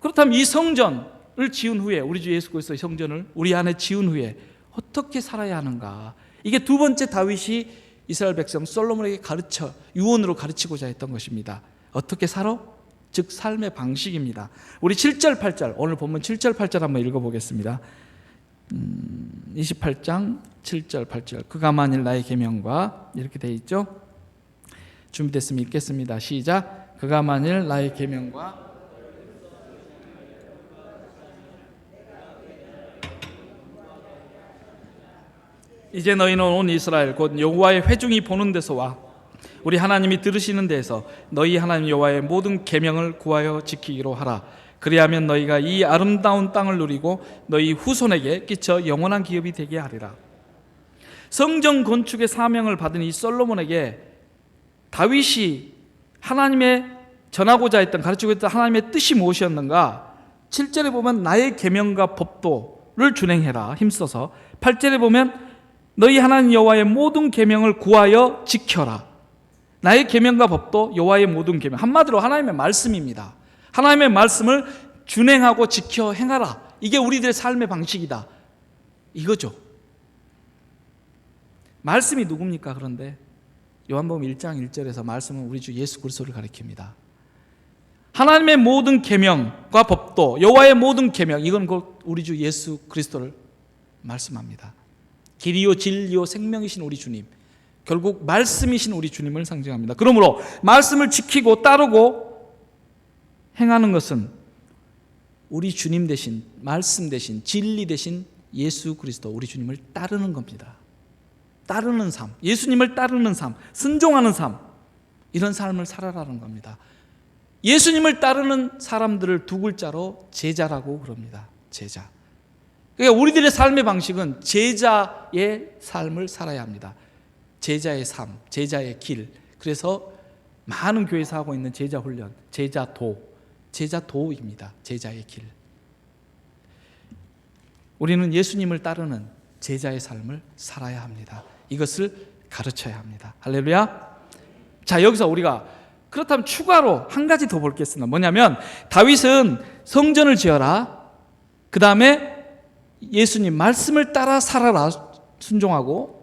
[SPEAKER 1] 그렇다면 이 성전을 지은 후에, 우리 주 예수 그리스도의 성전을 우리 안에 지은 후에 어떻게 살아야 하는가? 이게 두 번째 다윗이 이스라엘 백성 솔로몬에게 유언으로 가르치고자 했던 것입니다. 어떻게 살아? 즉 삶의 방식입니다. 우리 7절 8절, 오늘 본문 7절 8절 한번 읽어보겠습니다. 28장 7절 8절. 그가 만일 나의 계명과, 이렇게 되어 있죠. 준비됐으면 읽겠습니다. 시작. 그가 만일 나의 계명과 이제 너희는 온 이스라엘 곧 여호와의 회중이 보는 데서와 우리 하나님이 들으시는 데에서 너희 하나님 여호와의 모든 계명을 구하여 지키기로 하라. 그리하면 너희가 이 아름다운 땅을 누리고 너희 후손에게 끼쳐 영원한 기업이 되게 하리라. 성전 건축의 사명을 받은 이 솔로몬에게 다윗이 하나님의 전하고자 했던, 가르치고 있던 하나님의 뜻이 무엇이었는가? 7절에 보면 나의 계명과 법도를 준행해라 힘써서, 8절에 보면 너희 하나님 여호와의 모든 계명을 구하여 지켜라. 나의 계명과 법도 여호와의 모든 계명, 한마디로 하나님의 말씀입니다. 하나님의 말씀을 준행하고 지켜 행하라. 이게 우리들의 삶의 방식이다, 이거죠. 말씀이 누굽니까? 그런데 요한복음 1장 1절에서 말씀은 우리 주 예수 그리스도를 가리킵니다. 하나님의 모든 계명과 법도, 여호와의 모든 계명, 이건 곧 우리 주 예수 그리스도를 말씀합니다. 길이요 진리요 생명이신 우리 주님, 결국 말씀이신 우리 주님을 상징합니다. 그러므로 말씀을 지키고 따르고 행하는 것은 우리 주님 대신, 말씀 대신, 진리 대신 예수 그리스도 우리 주님을 따르는 겁니다. 따르는 삶, 예수님을 따르는 삶, 순종하는 삶, 이런 삶을 살아라는 겁니다. 예수님을 따르는 사람들을 두 글자로 제자라고 그럽니다. 제자. 그러니까 우리들의 삶의 방식은 제자의 삶을 살아야 합니다. 제자의 삶, 제자의 길. 그래서 많은 교회에서 하고 있는 제자 훈련, 제자도입니다. 제자의 길. 우리는 예수님을 따르는 제자의 삶을 살아야 합니다. 이것을 가르쳐야 합니다. 할렐루야. 자, 여기서 우리가 그렇다면 추가로 한 가지 더 볼겠습니다. 뭐냐면 다윗은 성전을 지어라, 그 다음에 예수님 말씀을 따라 살아라, 순종하고,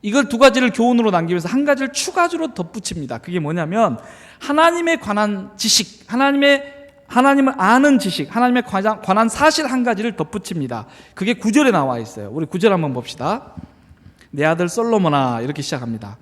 [SPEAKER 1] 이걸 두 가지를 교훈으로 남기면서 한 가지를 추가적으로 덧붙입니다. 그게 뭐냐면 하나님에 관한 지식, 하나님을 아는 지식, 하나님에 관한 사실 한 가지를 덧붙입니다. 그게 9절에 나와 있어요. 우리 9절 한번 봅시다. 내 아들 솔로몬아, 이렇게 시작합니다.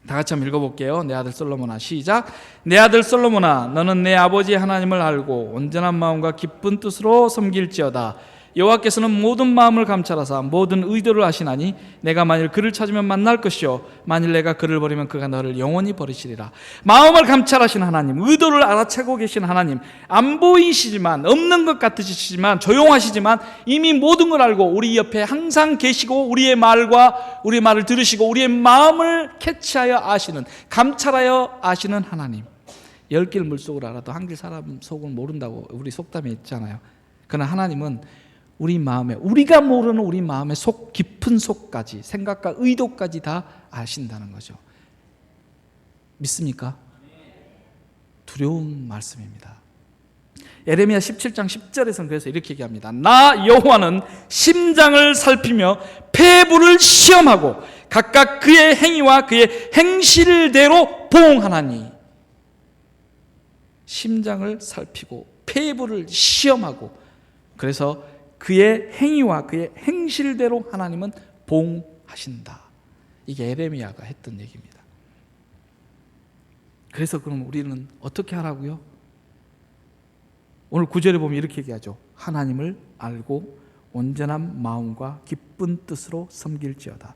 [SPEAKER 1] 다 같이 한번 읽어볼게요. 내 아들 솔로몬아, 시작. 내 아들 솔로몬아, 너는 내 아버지 하나님을 알고 온전한 마음과 기쁜 뜻으로 섬길지어다. 여호와께서는 모든 마음을 감찰하사 모든 의도를 아시나니 내가 만일 그를 찾으면 만날 것이요 만일 내가 그를 버리면 그가 너를 영원히 버리시리라. 마음을 감찰하신 하나님, 의도를 알아채고 계신 하나님, 안 보이시지만, 없는 것 같으시지만, 조용하시지만 이미 모든 걸 알고 우리 옆에 항상 계시고 우리의 말을 들으시고 우리의 마음을 캐치하여 아시는, 감찰하여 아시는 하나님. 10길 물속을 알아도 한 길 사람 속은 모른다고 우리 속담에 있잖아요. 그러나 하나님은 우리 마음에, 우리가 모르는 우리 마음의 속 깊은 속까지, 생각과 의도까지 다 아신다는 거죠. 믿습니까? 두려운 말씀입니다. 예레미야 17장 10절에서는 그래서 이렇게 얘기합니다. 나 여호와는 심장을 살피며 폐부를 시험하고 각각 그의 행위와 그의 행실대로 보응하나니. 심장을 살피고 폐부를 시험하고, 그래서 그의 행위와 그의 행실대로 하나님은 보응하신다. 이게 예레미야가 했던 얘기입니다. 그래서 그럼 우리는 어떻게 하라고요? 오늘 9절에 보면 이렇게 얘기하죠. 하나님을 알고 온전한 마음과 기쁜 뜻으로 섬길지어다.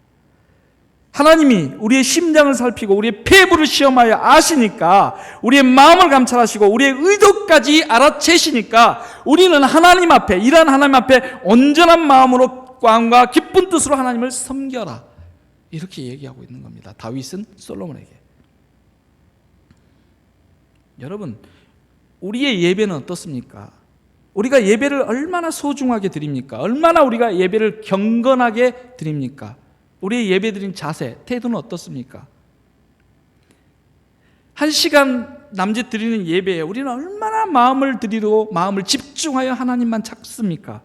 [SPEAKER 1] 하나님이 우리의 심장을 살피고 우리의 폐부를 시험하여 아시니까, 우리의 마음을 감찰하시고 우리의 의도까지 알아채시니까 우리는 하나님 앞에, 이러한 하나님 앞에 온전한 마음으로 꽝과 기쁜 뜻으로 하나님을 섬겨라, 이렇게 얘기하고 있는 겁니다. 다윗은 솔로몬에게. 여러분, 우리의 예배는 어떻습니까? 우리가 예배를 얼마나 소중하게 드립니까? 얼마나 우리가 예배를 경건하게 드립니까? 우리의 예배 드린 자세, 태도는 어떻습니까? 1시간 남짓 드리는 예배에 우리는 얼마나 마음을 드리고 마음을 집중하여 하나님만 찾습니까?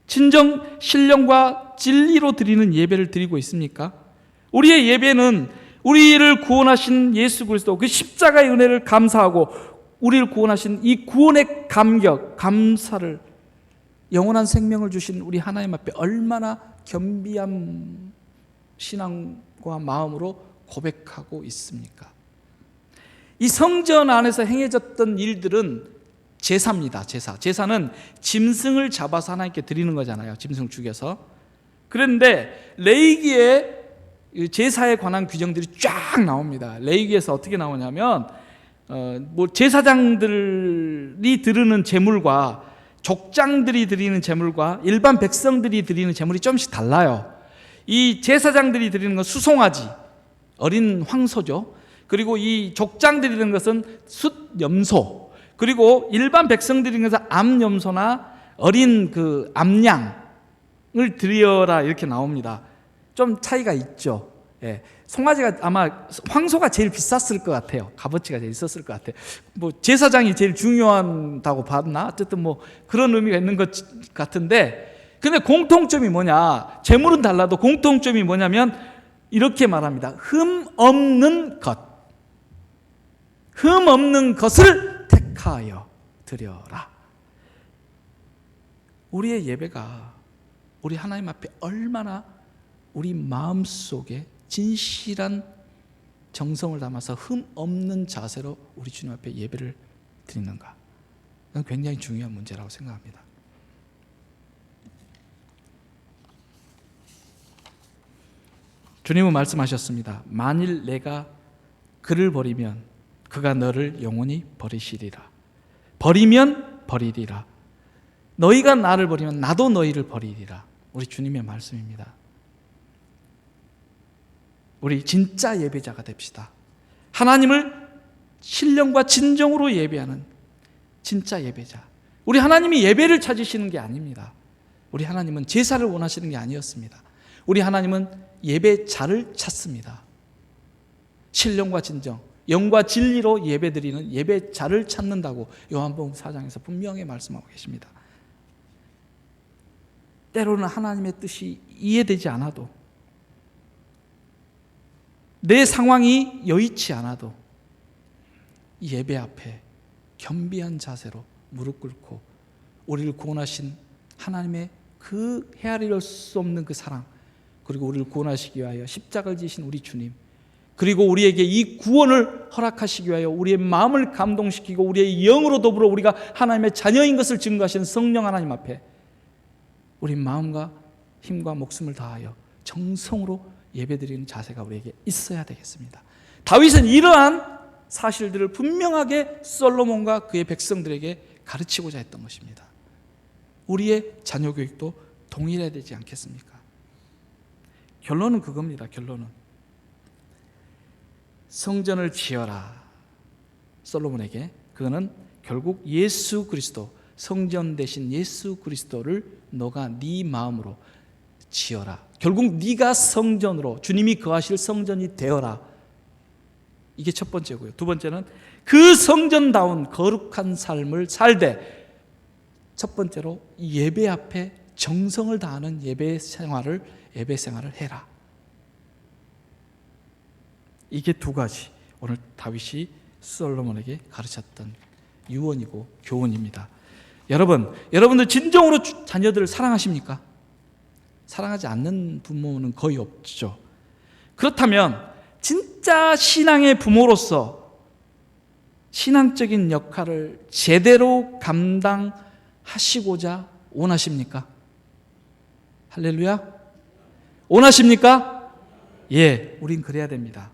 [SPEAKER 1] 진정 신령과 진리로 드리는 예배를 드리고 있습니까? 우리의 예배는 우리를 구원하신 예수 그리스도 그 십자가의 은혜를 감사하고 우리를 구원하신 이 구원의 감격, 감사를 영원한 생명을 주신 우리 하나님 앞에 얼마나 겸비한 신앙과 마음으로 고백하고 있습니까? 이 성전 안에서 행해졌던 일들은 제사입니다. 제사는 짐승을 잡아서 하나님께 드리는 거잖아요. 짐승을 죽여서. 그런데 레위기에 제사에 관한 규정들이 쫙 나옵니다. 레위기에서 어떻게 나오냐면 제사장들이 드리는 제물과 족장들이 드리는 제물과 일반 백성들이 드리는 제물이 좀씩 달라요. 이 제사장들이 드리는 건 수송아지, 어린 황소죠. 그리고 이 족장들이 드리는 것은 숫염소, 그리고 일반 백성들이 드리는 것은 암염소나 어린 그 암양을 드려라 이렇게 나옵니다. 좀 차이가 있죠. 예. 송아지가 아마 황소가 제일 비쌌을 것 같아요. 값어치가 제일 있었을 것 같아요. 뭐 제사장이 제일 중요하다고 봤나? 어쨌든 뭐 그런 의미가 있는 것 같은데, 근데 공통점이 뭐냐? 재물은 달라도 공통점이 뭐냐면 이렇게 말합니다. 흠 없는 것, 흠 없는 것을 택하여 드려라. 우리의 예배가 우리 하나님 앞에 얼마나 우리 마음속에 진실한 정성을 담아서 흠 없는 자세로 우리 주님 앞에 예배를 드리는가, 이건 굉장히 중요한 문제라고 생각합니다. 주님은 말씀하셨습니다. 만일 내가 그를 버리면 그가 너를 영원히 버리시리라. 버리면 버리리라. 너희가 나를 버리면 나도 너희를 버리리라. 우리 주님의 말씀입니다. 우리 진짜 예배자가 됩시다. 하나님을 신령과 진정으로 예배하는 진짜 예배자. 우리 하나님이 예배를 찾으시는 게 아닙니다. 우리 하나님은 제사를 원하시는 게 아니었습니다. 우리 하나님은 예배자를 찾습니다. 신령과 진정, 영과 진리로 예배드리는 예배자를 찾는다고 요한복음 4장에서 분명히 말씀하고 계십니다. 때로는 하나님의 뜻이 이해되지 않아도, 내 상황이 여의치 않아도 이 예배 앞에 겸비한 자세로 무릎 꿇고 우리를 구원하신 하나님의 그 헤아릴 수 없는 그 사랑, 그리고 우리를 구원하시기 위하여 십자가를 지신 우리 주님, 그리고 우리에게 이 구원을 허락하시기 위하여 우리의 마음을 감동시키고 우리의 영으로 더불어 우리가 하나님의 자녀인 것을 증거하시는 성령 하나님 앞에 우리 마음과 힘과 목숨을 다하여 정성으로 예배드리는 자세가 우리에게 있어야 되겠습니다. 다윗은 이러한 사실들을 분명하게 솔로몬과 그의 백성들에게 가르치고자 했던 것입니다. 우리의 자녀 교육도 동일해야 되지 않겠습니까? 결론은 그겁니다. 결론은 성전을 지어라. 솔로몬에게 그거는 결국 예수 그리스도, 성전 대신 예수 그리스도를 너가 네 마음으로 지어라. 결국 네가 성전으로, 주님이 거하실 성전이 되어라. 이게 첫 번째고요. 두 번째는 그 성전다운 거룩한 삶을 살되, 첫 번째로 예배 앞에 정성을 다하는 예배 생활을 해라. 이게 두 가지 오늘 다윗이 솔로몬에게 가르쳤던 유언이고 교훈입니다. 여러분들 진정으로 자녀들을 사랑하십니까? 사랑하지 않는 부모는 거의 없죠. 그렇다면 진짜 신앙의 부모로서 신앙적인 역할을 제대로 감당하시고자 원하십니까? 할렐루야? 원하십니까? 예, 우린 그래야 됩니다.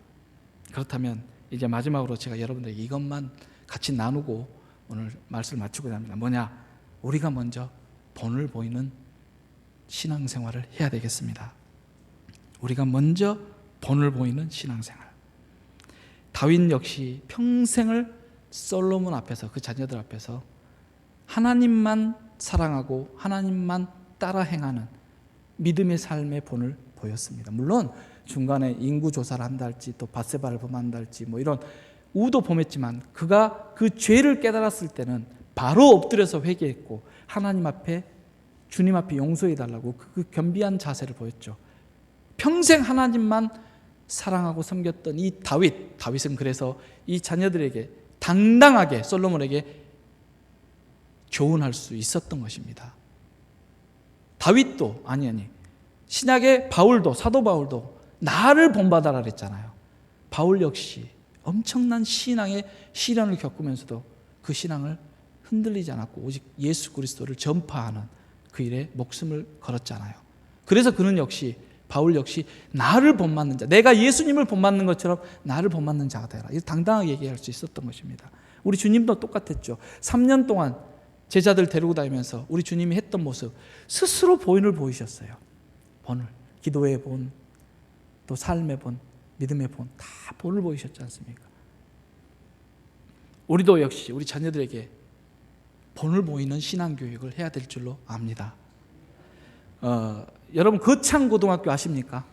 [SPEAKER 1] 그렇다면 이제 마지막으로 제가 여러분들에게 이것만 같이 나누고 오늘 말씀을 마치고자 합니다. 뭐냐? 우리가 먼저 본을 보이는 신앙생활을 해야 되겠습니다. 우리가 먼저 본을 보이는 신앙생활. 다윗 역시 평생을 솔로몬 앞에서, 그 자녀들 앞에서 하나님만 사랑하고 하나님만 따라 행하는 믿음의 삶의 본을 보였습니다. 물론 중간에 인구 조사를 한다 할지 또 밧세바를 범한다 할지 뭐 이런 우도 범했지만 그가 그 죄를 깨달았을 때는 바로 엎드려서 회개했고 하나님 앞에 주님 앞에 용서해 달라고 그 겸비한 자세를 보였죠. 평생 하나님만 사랑하고 섬겼던 이 다윗은 그래서 이 자녀들에게 당당하게 솔로몬에게 교훈할 수 있었던 것입니다. 다윗도 아니 신약의 바울도 사도 바울도 나를 본받아라 그랬잖아요. 바울 역시 엄청난 신앙의 시련을 겪으면서도 그 신앙을 흔들리지 않았고 오직 예수 그리스도를 전파하는 그 일에 목숨을 걸었잖아요. 그래서 바울 역시 나를 본받는 자, 내가 예수님을 본받는 것처럼 나를 본받는 자가 되라. 이렇게 당당하게 얘기할 수 있었던 것입니다. 우리 주님도 똑같았죠. 3년 동안 제자들 데리고 다니면서 우리 주님이 했던 모습 스스로 본을 보이셨어요. 본을, 기도의 본, 또 삶의 본, 믿음의 본, 다 본을 보이셨지 않습니까? 우리도 역시 우리 자녀들에게 본을 보이는 신앙교육을 해야 될 줄로 압니다. 여러분 거창고등학교 아십니까?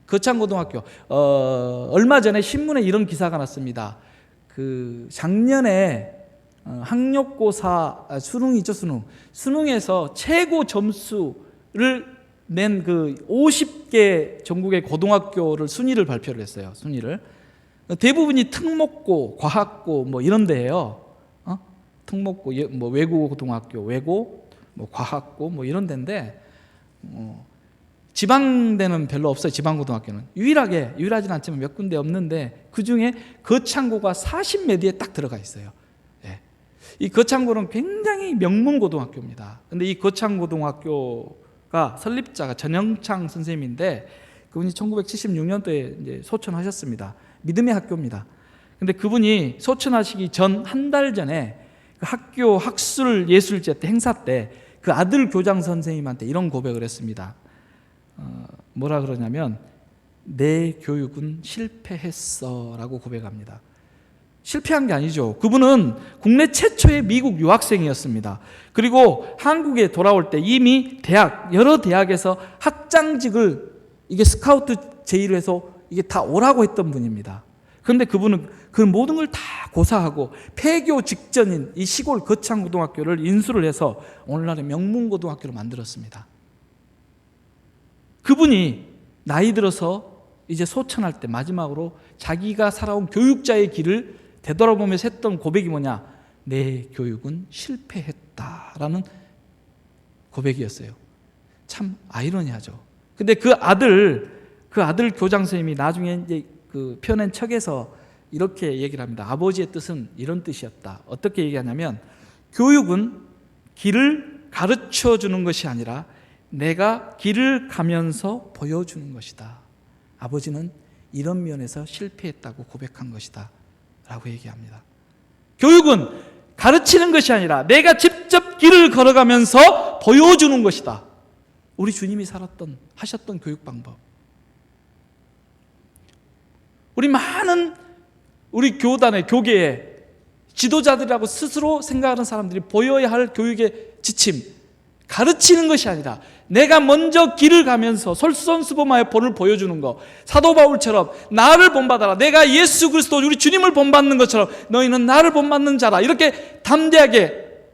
[SPEAKER 1] 거창고등학교 얼마 전에 신문에 이런 기사가 났습니다. 그 작년에 학력고사 수능이죠. 수능에서 최고 점수를 낸 그 50개 전국의 고등학교를 순위를 발표를 했어요. 순위를 대부분이 특목고, 과학고 뭐 이런 데예요. 특목고, 뭐 외고 고등학교, 외고, 뭐 과학고 뭐 이런 데인데 지방대는 별로 없어요. 지방고등학교는 유일하지는 않지만 몇 군데 없는데 그 중에 거창고가 40몇 위에 딱 들어가 있어요. 예. 이 거창고는 굉장히 명문 고등학교입니다. 근데 이 거창고등학교가 설립자가 전영창 선생님인데 그분이 1976년도에 이제 소천하셨습니다. 믿음의 학교입니다. 근데 그분이 소천하시기 전 한 달 전에 그 학교 학술 예술제 때 행사 때 그 아들 교장 선생님한테 이런 고백을 했습니다. 뭐라 그러냐면 내 교육은 실패했어 라고 고백합니다. 실패한 게 아니죠. 그분은 국내 최초의 미국 유학생이었습니다. 그리고 한국에 돌아올 때 이미 여러 대학에서 학장직을 이게 스카우트 제의를 해서 이게 다 오라고 했던 분입니다. 그런데 그분은 그 모든 걸 다 고사하고 폐교 직전인 이 시골 거창고등학교를 인수를 해서 오늘날의 명문고등학교로 만들었습니다. 그분이 나이 들어서 이제 소천할 때 마지막으로 자기가 살아온 교육자의 길을 되돌아보면서 했던 고백이 뭐냐? 내 교육은 실패했다라는 고백이었어요. 참 아이러니하죠. 근데 그 아들 교장 선생님이 나중에 이제 그 펴낸 책에서 이렇게 얘기를 합니다. 아버지의 뜻은 이런 뜻이었다. 어떻게 얘기하냐면 교육은 길을 가르쳐 주는 것이 아니라 내가 길을 가면서 보여주는 것이다. 아버지는 이런 면에서 실패했다고 고백한 것이다 라고 얘기합니다. 교육은 가르치는 것이 아니라 내가 직접 길을 걸어가면서 보여주는 것이다. 우리 주님이 하셨던 교육 방법. 우리 교단의 교계의 지도자들이라고 스스로 생각하는 사람들이 보여야 할 교육의 지침, 가르치는 것이 아니라 내가 먼저 길을 가면서 솔선수범하여 본을 보여주는 것. 사도 바울처럼 나를 본받아라. 내가 예수 그리스도 우리 주님을 본받는 것처럼 너희는 나를 본받는 자라. 이렇게 담대하게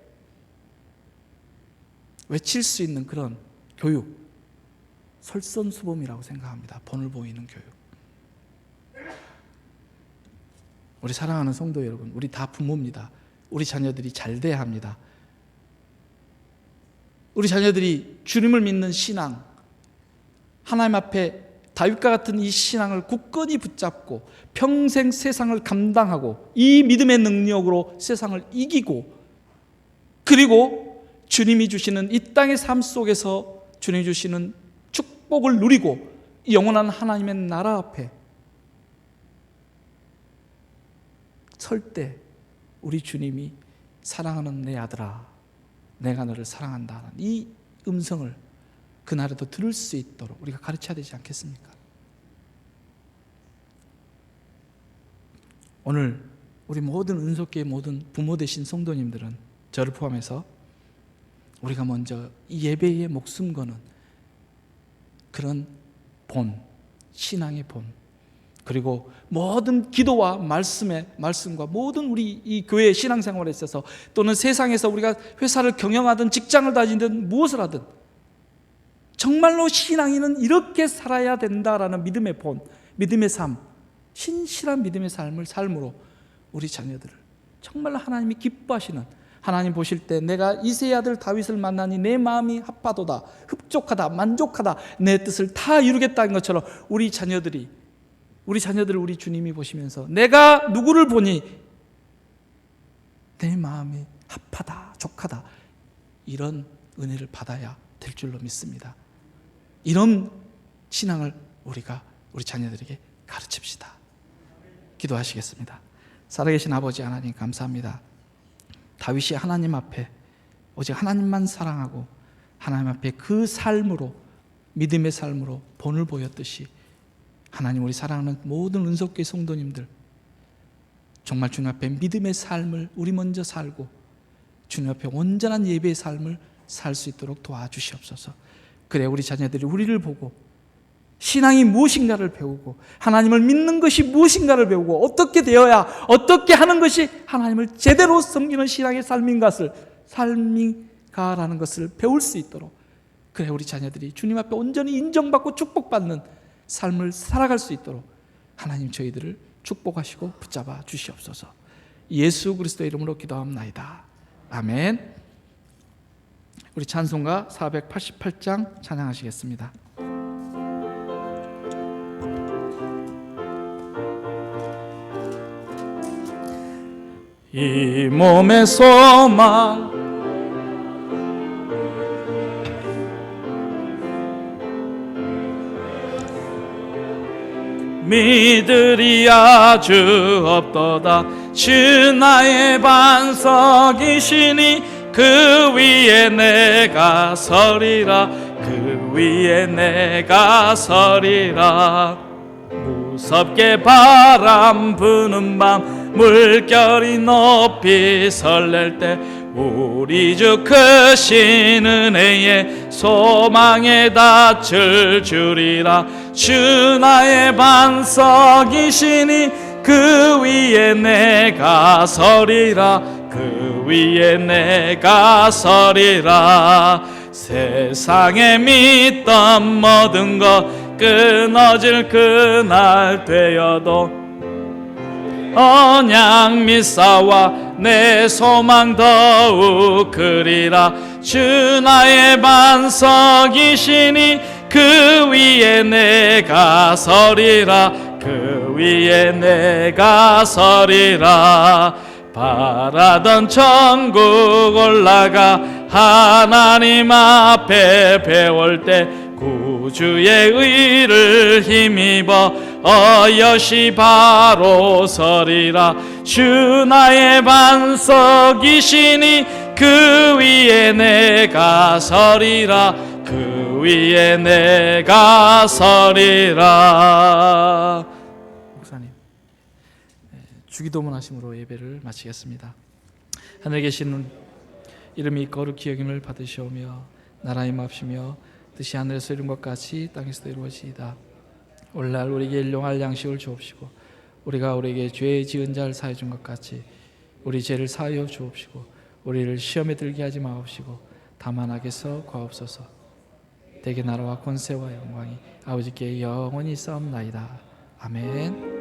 [SPEAKER 1] 외칠 수 있는 그런 교육, 솔선수범이라고 생각합니다. 본을 보이는 교육. 우리 사랑하는 성도 여러분, 우리 다 부모입니다. 우리 자녀들이 잘 돼야 합니다. 우리 자녀들이 주님을 믿는 신앙, 하나님 앞에 다윗과 같은 이 신앙을 굳건히 붙잡고 평생 세상을 감당하고 이 믿음의 능력으로 세상을 이기고, 그리고 주님이 주시는 이 땅의 삶 속에서 주님이 주시는 축복을 누리고 영원한 하나님의 나라 앞에 설 때 우리 주님이 사랑하는 내 아들아, 내가 너를 사랑한다 이 음성을 그날에도 들을 수 있도록 우리가 가르쳐야 되지 않겠습니까? 오늘 우리 모든 은속교의 모든 부모 되신 성도님들은 저를 포함해서 우리가 먼저 이 예배에 목숨 거는 그런 본, 신앙의 본, 그리고 모든 기도와 말씀과 모든 우리 이 교회의 신앙생활에 있어서 또는 세상에서 우리가 회사를 경영하든 직장을 다니든 무엇을 하든 정말로 신앙인은 이렇게 살아야 된다라는 믿음의 본, 믿음의 삶, 신실한 믿음의 삶으로 우리 자녀들을 정말로 하나님이 기뻐하시는, 하나님 보실 때 내가 이새의 아들 다윗을 만나니 내 마음이 합하도다, 흡족하다, 만족하다, 내 뜻을 다 이루겠다는 것처럼 우리 자녀들을 우리 주님이 보시면서 내가 누구를 보니 내 마음이 합하다, 족하다, 이런 은혜를 받아야 될 줄로 믿습니다. 이런 신앙을 우리가 우리 자녀들에게 가르칩시다. 기도하시겠습니다. 살아계신 아버지 하나님, 감사합니다. 다윗이 하나님 앞에 오직 하나님만 사랑하고 하나님 앞에 그 삶으로, 믿음의 삶으로 본을 보였듯이 하나님, 우리 사랑하는 모든 은속교회 성도님들 정말 주님 앞에 믿음의 삶을 우리 먼저 살고 주님 앞에 온전한 예배의 삶을 살 수 있도록 도와주시옵소서. 그래 우리 자녀들이 우리를 보고 신앙이 무엇인가를 배우고 하나님을 믿는 것이 무엇인가를 배우고 어떻게 되어야, 어떻게 하는 것이 하나님을 제대로 섬기는 신앙의 삶인가라는 것을 배울 수 있도록, 그래 우리 자녀들이 주님 앞에 온전히 인정받고 축복받는 삶을 살아갈 수 있도록 하나님 저희들을 축복하시고 붙잡아 주시옵소서. 예수 그리스도의 이름으로 기도합나이다. 아멘. 우리 찬송가 488장 찬양하시겠습니다. 이 몸의 소망 믿으리 아주 없도다. 주 나의 반석이시니 그 위에 내가 서리라. 그 위에 내가 서리라. 무섭게 바람 부는 밤 물결이 높이 설렐 때 우리 주 크신 은혜에 소망에 닿을 줄이라. 주 나의 반석이시니 그 위에 내가 서리라. 그 위에 내가 서리라. 세상에 믿던 모든 것 끊어질 그날 되어도 언약 믿사와 내 소망 더욱 크리라. 주 나의 반석이시니 그 위에 내가 서리라. 그 위에 내가 서리라. 바라던 천국 올라가 하나님 앞에 배울 때 구주의 의를 힘입어 어여시 바로 서리라. 주 나의 반석이시니 그 위에 내가 서리라. 그 위에 내가 서리라. 목사님, 주기도문 하심으로 예배를 마치겠습니다. 하늘에 계시는 이름이 거룩히 여김을 받으시오며 나라의 마옵시며 뜻이 하늘에서 이룬 것 같이 땅에서도 이루어지이다. 오늘날 우리에게 일용할 양식을 주옵시고 우리가 우리에게 죄 지은 자를 사하여 준 것 같이 우리 죄를 사하여 주옵시고 우리를 시험에 들게 하지 마옵시고 다만 악에서 구하옵소서. 대개 나라와 권세와 영광이 아버지께 영원히 있사옵나이다. 아멘.